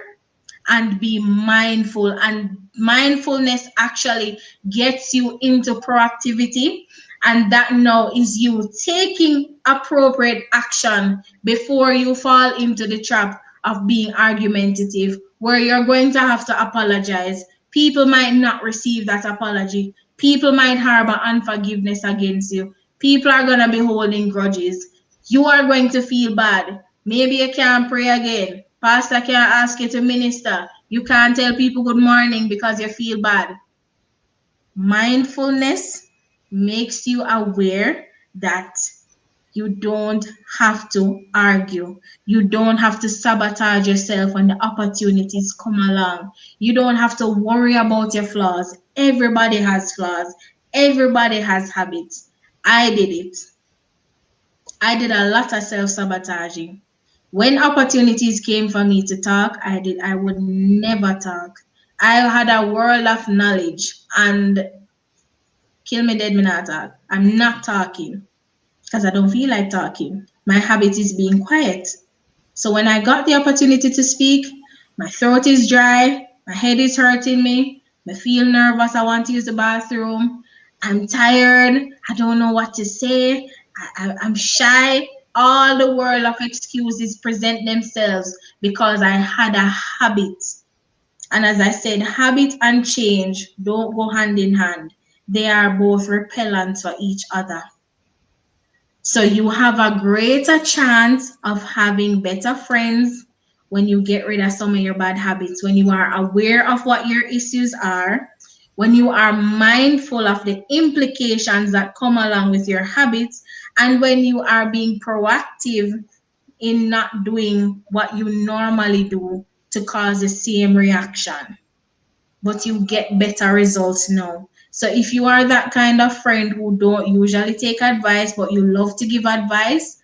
and be mindful. And mindfulness actually gets you into proactivity. And that now is you taking appropriate action before you fall into the trap of being argumentative, where you're going to have to apologize. People might not receive that apology. People might harbor unforgiveness against you. People are going to be holding grudges. You are going to feel bad. Maybe you can't pray again. Pastor can't ask you to minister. You can't tell people good morning because you feel bad. Mindfulness makes you aware that you don't have to argue. You don't have to sabotage yourself when the opportunities come along. You don't have to worry about your flaws. Everybody has flaws. Everybody has habits. I did it. I did a lot of self-sabotaging. When opportunities came for me to talk, I would never talk. I had a world of knowledge, and kill me dead me not talk. I'm not talking because I don't feel like talking. My habit is being quiet. So when I got the opportunity to speak, my throat is dry, my head is hurting me, I feel nervous, I want to use the bathroom, I'm tired, I don't know what to say, I'm shy. All the world of excuses present themselves because I had a habit And as I said, habit and change don't go hand in hand. They are both repellent for each other. So you have a greater chance of having better friends when you get rid of some of your bad habits, when you are aware of what your issues are, when you are mindful of the implications that come along with your habits, and when you are being proactive in not doing what you normally do to cause the same reaction, but you get better results now. So if you are that kind of friend who don't usually take advice but you love to give advice,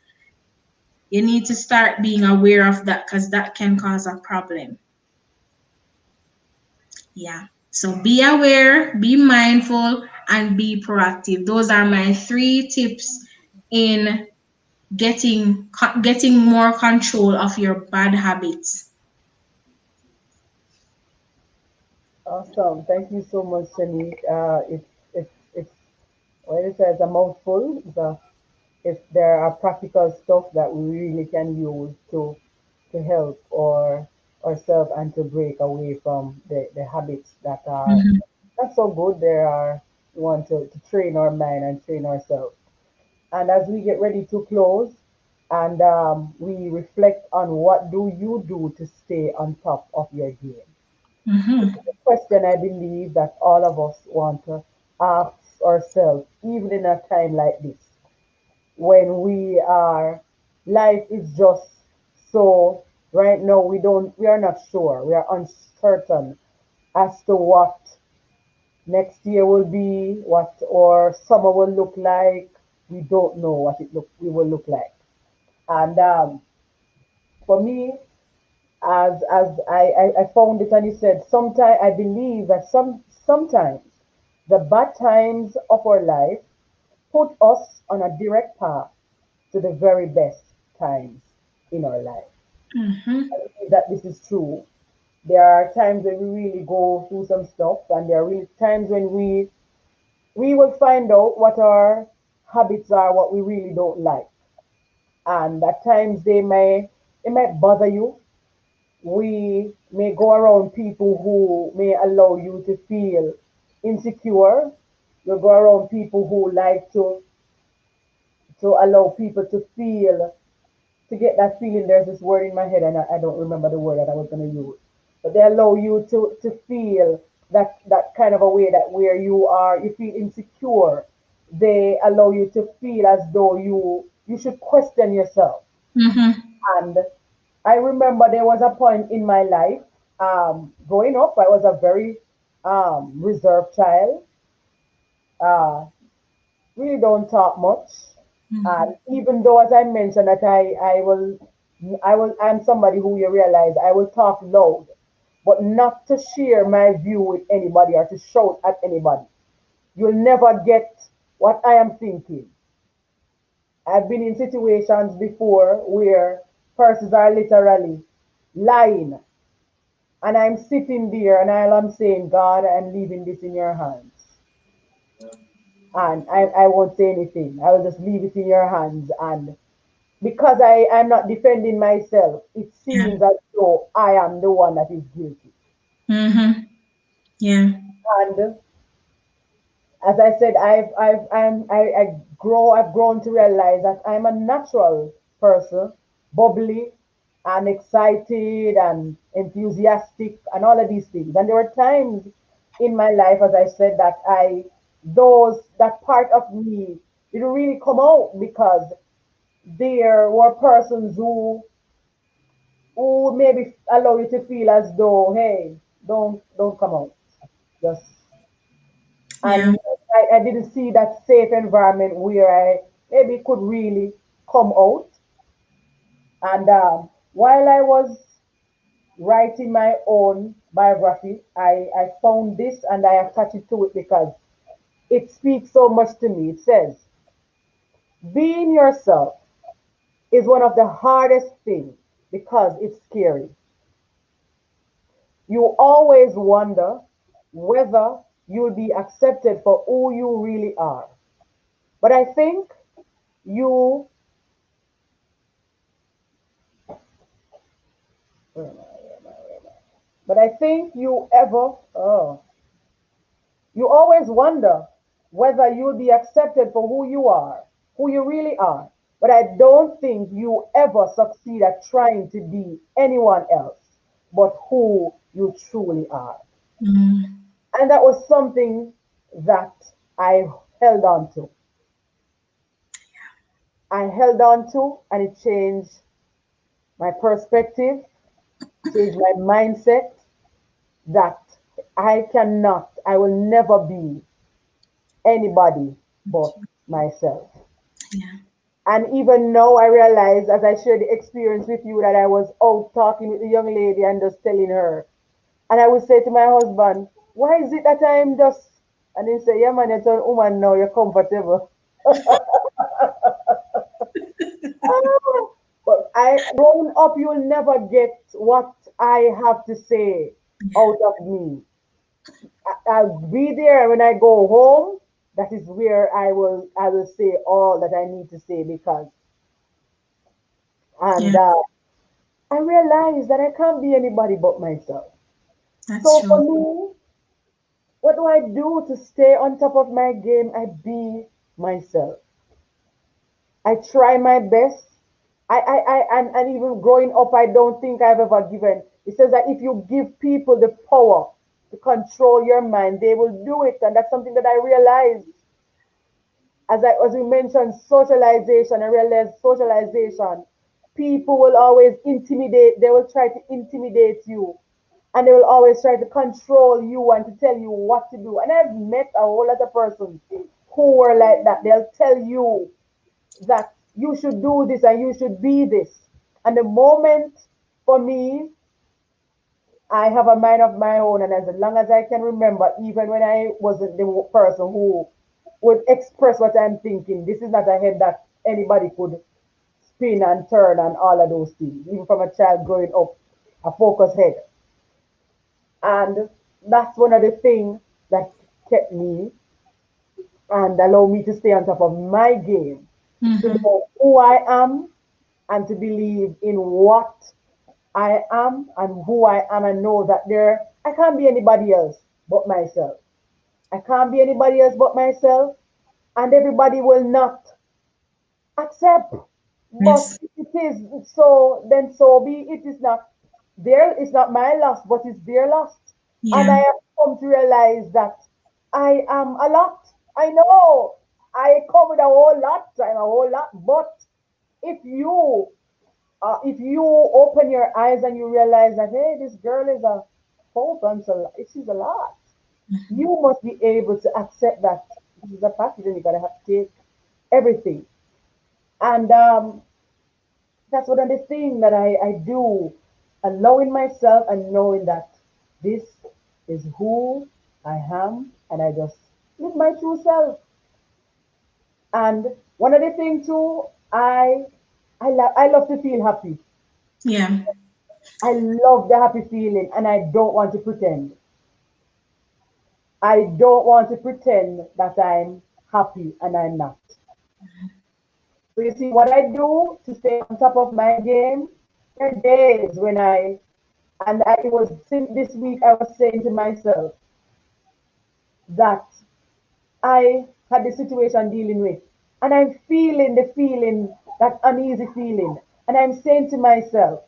you need to start being aware of that because that can cause a problem. Yeah. So be aware, be mindful, and be proactive. Those are my three tips in getting more control of your bad habits. Awesome. Thank you so much, Shanique. It's what it says a mouthful. If there are practical stuff that we really can use to help or ourselves and to break away from the habits that are Mhm. not so good. There are we want to train our mind and train ourselves. And as we get ready to close and we reflect on what do you do to stay on top of your game. This Mhm. is a question I believe that all of us want to ask ourselves, even in a time like this, when we are, life is just so, right now we are not sure, we are uncertain as to what next year will be, what or summer will look like. We don't know what we will look like. And for me, as I found it, and you said, sometimes I believe that sometimes the bad times of our life put us on a direct path to the very best times in our life. Mhm. I believe that this is true. There are times when we really go through some stuff, and there are really times when we will find out what our habits are, what we really don't like, and at times they might bother you. We may go around people who may allow you to feel insecure. You go around people who like to allow people to feel, to get that feeling. There's this word in my head, and I don't remember the word that I was going to use. But they allow you to feel that kind of a way, that where you feel insecure. They allow you to feel as though you should question yourself. Mhm. And I remember there was a point in my life, growing up, I was a very reserved child. Uh, really don't talk much. And even though, as I mentioned, that I'm somebody who you realize I will talk loud, but not to share my view with anybody or to shout at anybody. You'll never get what I am thinking. I've been in situations before where persons are literally lying, and I'm sitting there and all I'm saying, God, I'm leaving this in your hands. And I won't say anything. I will just leave it in your hands. And because I'm not defending myself, it Yeah. seems as though I am the one that is guilty. Mhm. Yeah. And as I said, I've grown to realize that I'm a natural person, bubbly and excited and enthusiastic and all of these things. And there were times in my life, as I said, that part of me didn't really come out, because there were persons who maybe allow you to feel as though, hey, don't come out. Just Yeah. and I didn't see that safe environment where I maybe could really come out. And while I was writing my own biography, I found this and I attached it to it because it speaks so much to me. It says, being yourself is one of the hardest things because it's scary. You always wonder whether you'll be accepted for who you really are. But I think you, where am I? But I think you always wonder whether you'll be accepted for who you are, who you really are. But I don't think you ever succeed at trying to be anyone else but who you truly are. Mm. And that was something that I held on to. I held on to, and it changed my perspective, changed my mindset that I will never be anybody but myself. Yeah. And even now, I realize, as I shared the experience with you, that I was out talking with the young lady and just telling her. And I would say to my husband, why is it that I'm just, and he say, yeah, man, you're a woman now, you're comfortable. But growing up, you'll never get what I have to say out of me. I'll be there, and when I go home, that is where I will say all that I need to say because, and Yeah. I realize that I can't be anybody but myself. That's So for true. me, what do I do to stay on top of my game? I be myself. I try my best. And even growing up, I don't think I've ever given. It says that if you give people the power to control your mind, they will do it. And that's something that I realized as we mentioned, socialization. I realized socialization. People will always intimidate. They will try to intimidate you, and they will always try to control you and to tell you what to do. And I've met a whole lot of persons who were like that. They'll tell you that you should do this and you should be this. And the moment for me, I have a mind of my own, and as long as I can remember, even when I wasn't the person who would express what I'm thinking, this is not a head that anybody could spin and turn and all of those things. Even from a child growing up, a focused head. And that's one of the things that kept me and allowed me to stay on top of my game, to Mm-hmm. know who I am and to believe in what I am and who I am and know that I can't be anybody else but myself. I can't be anybody else but myself, and everybody will not accept. But Yes. if it is so, then so be it. Is not there. It's not my loss, but it's their loss. And I Yeah. have come to realize that I am a lot. I know I come with a whole lot. I'm a whole lot. But if you if you open your eyes and you realize that hey, this girl is a whole bunch of she's a lot, Mhm. you must be able to accept that this is a package and you gotta have to take everything. And that's one of the things that I do, allowing myself and knowing that this is who I am, and I just live my true self. And one of the things too, I love to feel happy. Yeah. I love the happy feeling, and I don't want to pretend. I don't want to pretend that I'm happy and I'm not. So you see, what I do to stay on top of my game, there are days when it was since this week I was saying to myself that I had the situation dealing with, and I'm feeling the feeling, that uneasy feeling, and I'm saying to myself,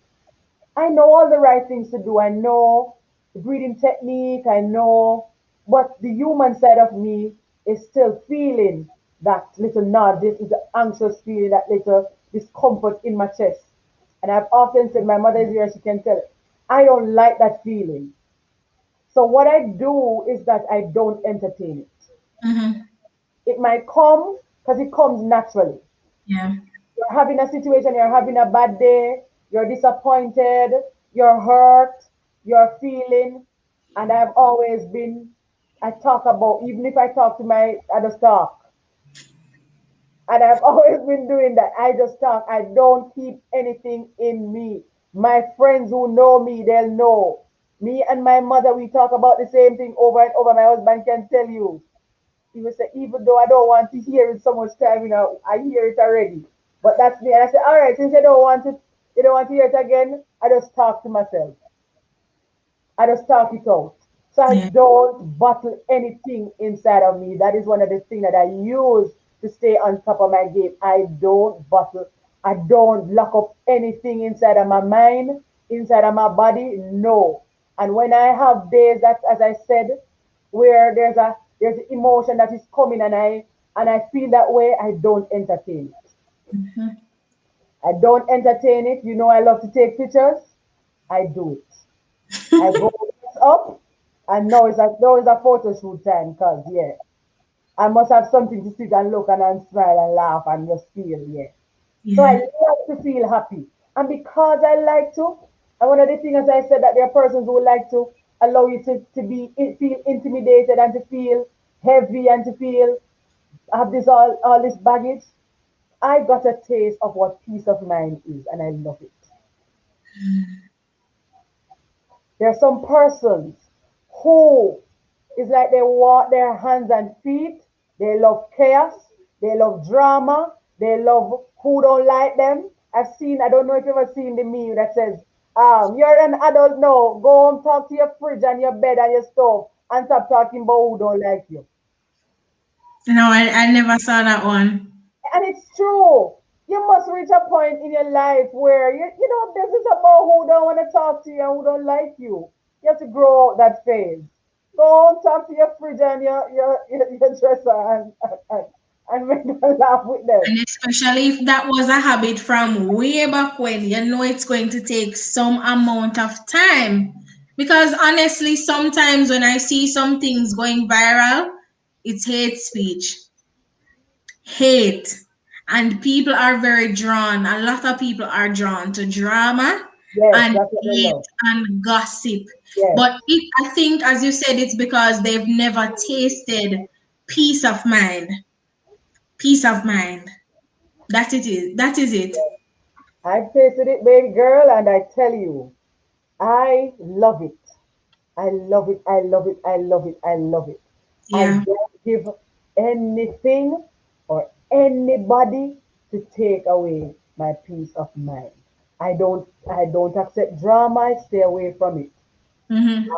I know all the right things to do. I know the breathing technique. I know, but the human side of me is still feeling that little nod, this is the anxious feeling, that little discomfort in my chest. And I've often said, my mother is here, she can tell it. I don't like that feeling. So what I do is that I don't entertain it. Mm-hmm. It might come because it comes naturally. Yeah. You're having a situation, you're having a bad day, you're disappointed, you're hurt, you're feeling, and I've always been, I talk about, even if I talk to I just talk. And I've always been doing that. I just talk. I don't keep anything in me. My friends who know me, they'll know. Me and my mother, we talk about the same thing over and over. My husband can tell you. He would say, even though I don't want to hear it so much time, I hear it already. But that's me. And I say, all right, since you don't want to hear it again, I just talk to myself. I just talk it out. So I Yeah. don't bottle anything inside of me. That is one of the things that I use to stay on top of my game. I don't bottle. I don't lock up anything inside of my mind, inside of my body. No. And when I have days that, as I said, where there's emotion that is coming and I feel that way, I don't entertain it. Mhm. I don't entertain it. You know I love to take pictures. I do it. I go up, and now is a photo shoot time, cause yeah, I must have something to sit and look and smile and laugh and just feel, yeah. So I Yeah. like to feel happy, and because I like to, and one of the things, as I said, that there are persons who like to allow you to feel intimidated and to feel heavy and to feel have all this baggage. I got a taste of what peace of mind is, and I love it. There are some persons who it's like they walk their hands and feet. They love chaos. They love drama. They love who don't like them. I don't know if you've ever seen the meme that says, you're an adult now. Go home, talk to your fridge and your bed and your stove and stop talking about who don't like you. No, I never saw that one. And it's true. You must reach a point in your life where this is about who don't want to talk to you and who don't like you. You have to grow out that phase. Go on, talk to your fridge and your dresser and make them laugh with them. And especially if that was a habit from way back when, you know it's going to take some amount of time. Because honestly, sometimes when I see some things going viral, it's hate speech, hate. And people are very drawn, a lot of people are drawn to drama Yes, and that's what they hate love. and gossip. Yes, But I think, as you said, it's because they've never tasted peace of mind. Peace of mind. That it is. That is it. I've tasted it, baby girl, and I tell you, I love it. I love it. I love it. I love it. I love it. I Yeah. don't give anything or anybody to take away my peace of mind. I don't accept drama. I stay away from it. Mm-hmm.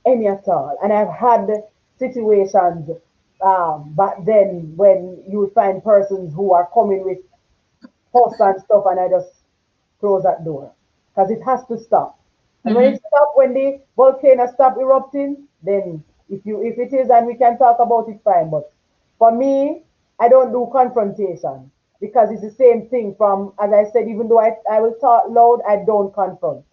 Any at all. And I've had situations back then when you would find persons who are coming with fuss and stuff, and I just close that door because it has to stop. And when Mm-hmm. it stops, when the volcano stop erupting, then if it is and we can talk about it, fine. But for me, I don't do confrontation because it's the same thing. From as I said, even though I will talk loud, I don't confront.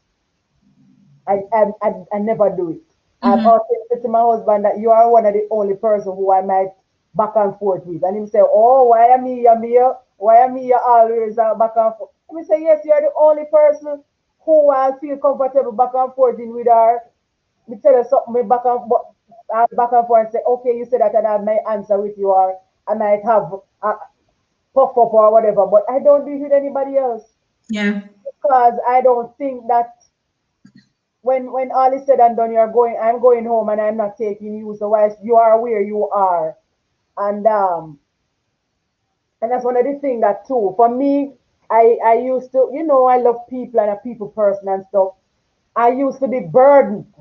I never do it. I've Mm-hmm. often said to my husband that you are one of the only person who I might back and forth with. And him say, oh, why am me, you me, why am me you always back and forth? And me say, yes, you are the only person who I feel comfortable back and forth in with her. Me tell her something, me back and forth and say, okay, you said that and I might answer with you or I might have a puff up or whatever. But I don't do it with anybody else Yeah. because I don't think that when all is said and done, I'm going home and I'm not taking you. So whilst you are where you are, and and that's one of the things that too. For me, I used to, I love people and a people person and stuff. I used to be burdened.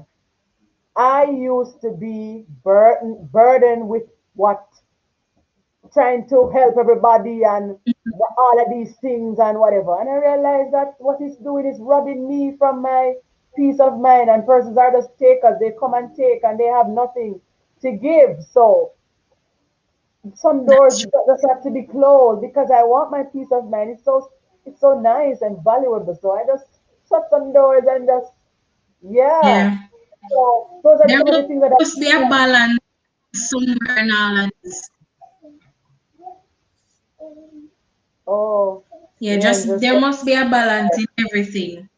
I used to be burdened with what trying to help everybody and all of these things and whatever. And I realized that what it's doing is robbing me from my peace of mind. And persons are just takers. They come and take and they have nothing to give. So some doors That's true. just have to be closed because I want my peace of mind. It's so nice and valuable. So I just shut some doors and just yeah. Yeah. So those are There some of the things that must be a balance somewhere in all of this. oh Yeah, Leandra just there said. must be a balance in everything.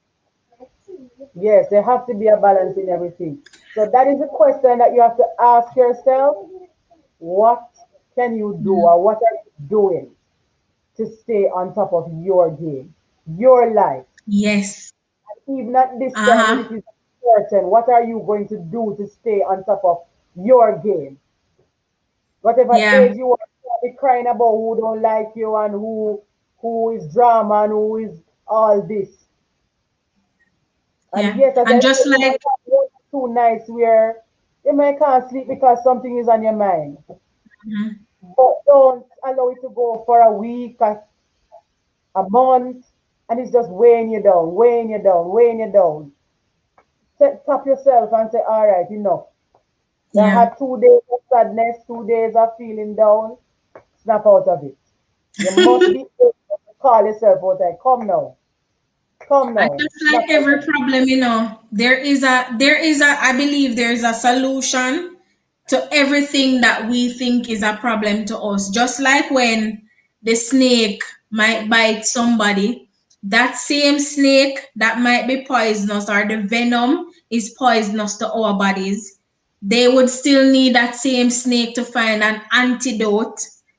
Yes, there have to be a balance in everything. So that is a question that you have to ask yourself. What can you do Mm. or what are you doing to stay on top of your game, your life? Yes. Even at this time when it Uh-huh. is certain, what are you going to do to stay on top of your game? Whatever Yeah. age you are, be crying about who don't like you and who is drama and who is all this. And Yeah. yes, as I And just said, you might like, have 1 or 2 nights where you might can't sleep because something is on your mind. mhm, But don't allow it to go for a week, a month, and it's just weighing you down, weighing you down, weighing you down. Tap yourself and say, all right, enough. I yeah. had 2 days of sadness, 2 days of feeling down. Snap out of it. You must be able to call yourself out there. Come now. Come And now. just Snap like out every of it. problem, there is a I believe there is a solution to everything that we think is a problem to us. Just like when the snake might bite somebody, that same snake that might be poisonous or the venom is poisonous to our bodies. They would still need that same snake to find an antidote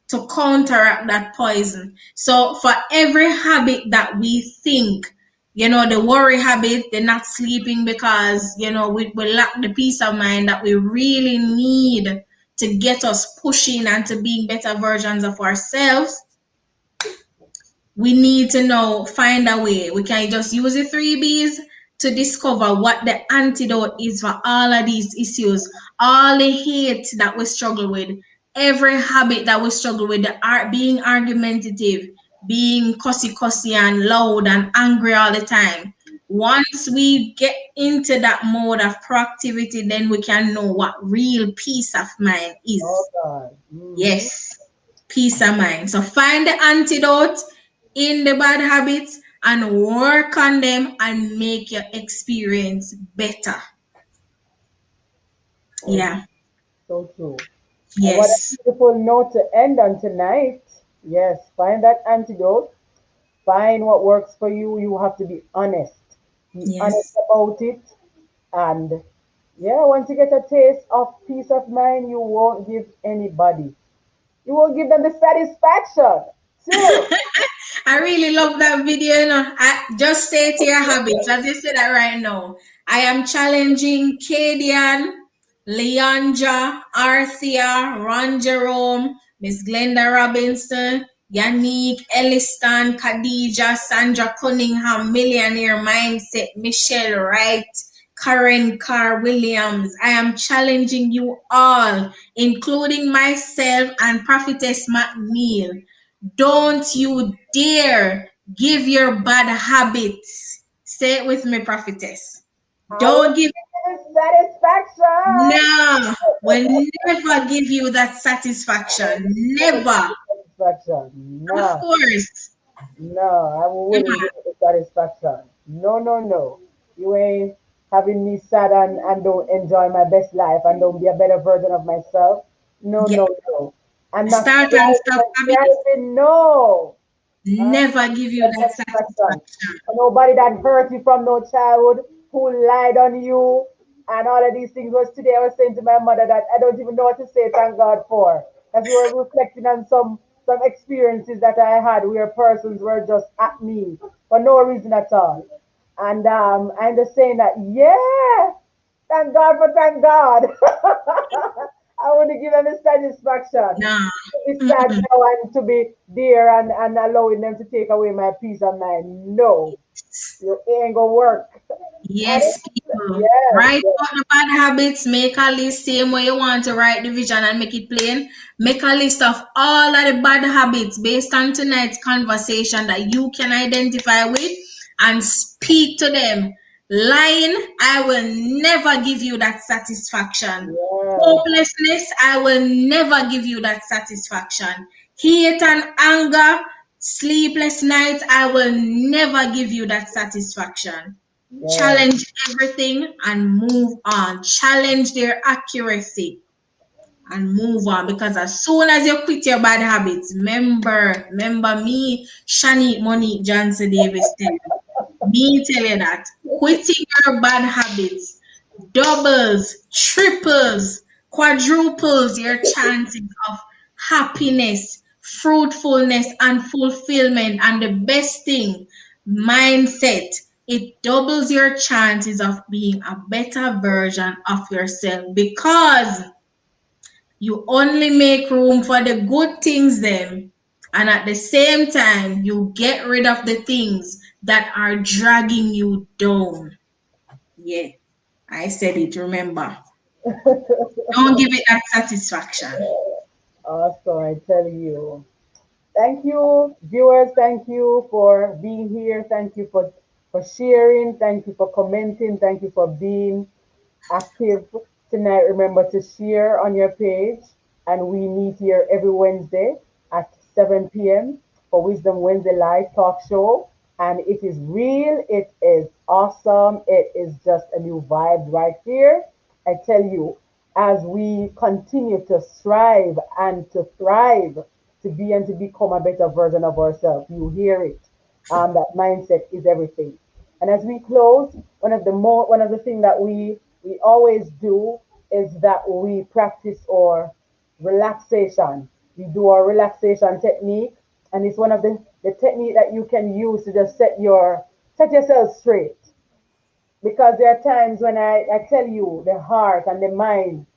to counteract that poison. So for every habit that we think, the worry habit, the not sleeping because, we lack the peace of mind that we really need to get us pushing and to being better versions of ourselves, we need to now find a way. We can just use the 3Bs to discover what the antidote is for all of these issues, all the hate that we struggle with, every habit that we struggle with, the art being argumentative, being cussy and loud and angry all the time. Once we get into that mode of proactivity, then we can know what real peace of mind Oh, is. God. Mm-hmm. Yes, peace of mind. So find the antidote in the bad habits and work on them and make your experience better. Oh, Yeah. so true. And what a Yes. beautiful note to end on tonight. Yes, find that antidote. Find what works for you. You have to be honest. Be honest Yes. about it. And yeah, once you get a taste of peace of mind, you won't give anybody. You won't give them the satisfaction. Chill. I really love that video. I just stay to your habits. I just say that right now. I am challenging Kadian, Leandra, Arthea, Ron Jerome, Miss Glenda Robinson, Yannick, Elliston, Khadija, Sandra Cunningham, Millionaire Mindset, Michelle Wright, Karen Carr Williams. I am challenging you all, including myself and Prophetess McNeil. Don't you dare give your bad habits. Say it with me, prophetess. I will Don't give, give you satisfaction. no, will never give you that I will satisfaction. never give Never. you satisfaction. Of No. course. No, I wouldn't give it the satisfaction. No, no, no. You ain't having me sad and don't enjoy my best life and don't be a better version of myself. No, Yeah. no, no. I'm not Start and striving stop and habits. striving. No. Huh? Never give you That that satisfaction. satisfaction. Nobody that hurt you from no childhood, who lied on you, and all of these things. Was today I was saying to my mother that I don't even know what to say thank God for. As we were reflecting on some experiences that I had where persons were just at me for no reason at all. And I'm just saying that, yeah, thank God for thank God. I want to give them a satisfaction. No. To be sad Mm-mm. now and to be there and allowing them to take away my peace of mind. No, you ain't gonna work. And Yes, people. yes, Write yes, out the bad habits, make a list, same way you want to write the vision and make it plain. Make a list of all of the bad habits based on tonight's conversation that you can identify with and speak to them. Lying, I will never give you that satisfaction. yes, Hopelessness, I will never give you that satisfaction. Hate and anger, sleepless nights, I will never give you that satisfaction. yes, Challenge everything and move on. Challenge their accuracy and move on, because as soon as you quit your bad habits, remember me, Shanique Monique Johnson Davis tell you, me tell you that quitting your bad habits doubles, triples, quadruples your chances of happiness, fruitfulness, and fulfillment. And the best thing, mindset. It doubles your chances of being a better version of yourself, because you only make room for the good things then, and at the same time you get rid of the things that are dragging you down. Yeah, I said it, remember. Don't give it that satisfaction. Also, I tell you. Thank you, viewers. Thank you for being here. Thank you for sharing. Thank you for commenting. Thank you for being active tonight. Remember to share on your page. And we meet here every Wednesday at 7 p.m. for Wisdom Wednesday Live Talk Show. And it is real. It is awesome. It is just a new vibe right here. I tell you, as we continue to strive and to thrive to be and to become a better version of ourselves, you hear it. That mindset is everything. And as we close, one of the things that we always do is that we practice our relaxation. We do our relaxation technique, and it's one of the technique that you can use to just set yourself straight. Because there are times when I tell you the heart and the mind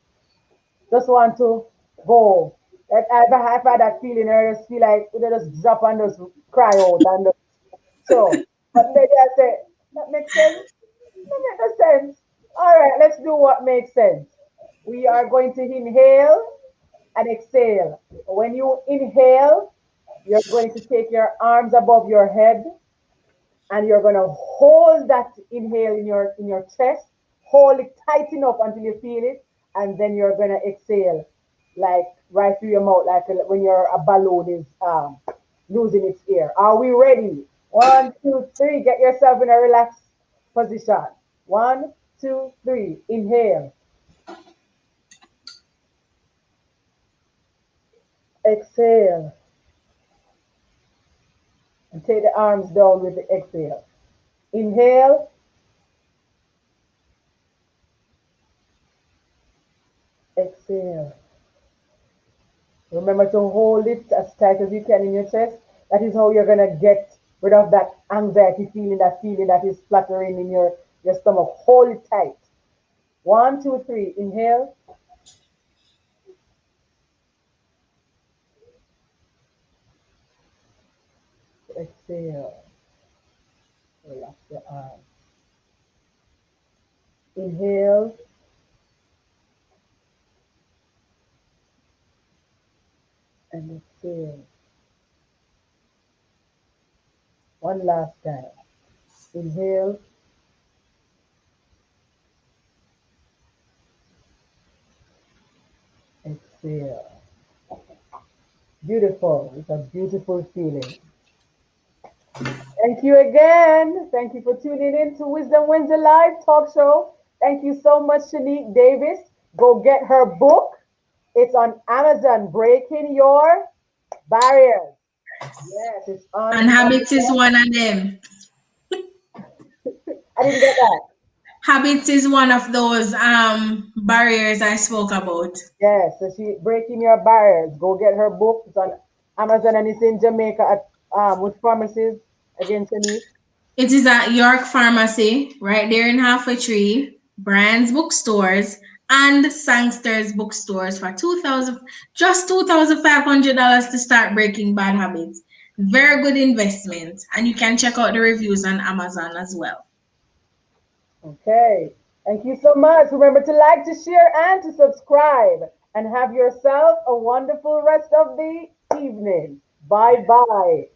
just want to go. Like I've had that feeling, I just feel like they just drop and just cry out and just so. But maybe I say, that makes sense. That makes no sense. All right, let's do what makes sense. We are going to inhale and exhale. When you inhale, you're going to take your arms above your head and you're going to hold that inhale in your chest. Hold it tight enough until you feel it, and then you're going to exhale like right through your mouth, like when a balloon is losing its air. Are we ready? One, two, three. Get yourself in a relaxed position. One, two, three. Inhale, exhale, and take the arms down with the exhale. Inhale, exhale. Remember to hold it as tight as you can in your chest. That is how you're gonna get rid of that anxiety feeling that is fluttering in your stomach. Hold it tight. One, two, three. Inhale, exhale. Relax your arms. Inhale and exhale. One last time. Inhale, exhale. Beautiful. It's a beautiful feeling. Thank you again. Thank you for tuning in to Wisdom Wednesday Live Talk Show. Thank you so much, Shanique Davis. Go get her book. It's on Amazon, Breaking Your Barriers. Yes, it's And on habits is Amazon. one of them. I didn't get that. Habits is one of those barriers I spoke about. Yes, so she Breaking Your Barriers. Go get her book. It's on Amazon and it's in Jamaica at which pharmacies again, Shanique? It is at York Pharmacy, right there in Halfway Tree, Brand's Bookstores, and Sangster's Bookstores for 2000 just $2,500 to start breaking bad habits. Very good investment. And you can check out the reviews on Amazon as well. Okay. Thank you so much. Remember to like, to share, and to subscribe. And have yourself a wonderful rest of the evening. Bye bye.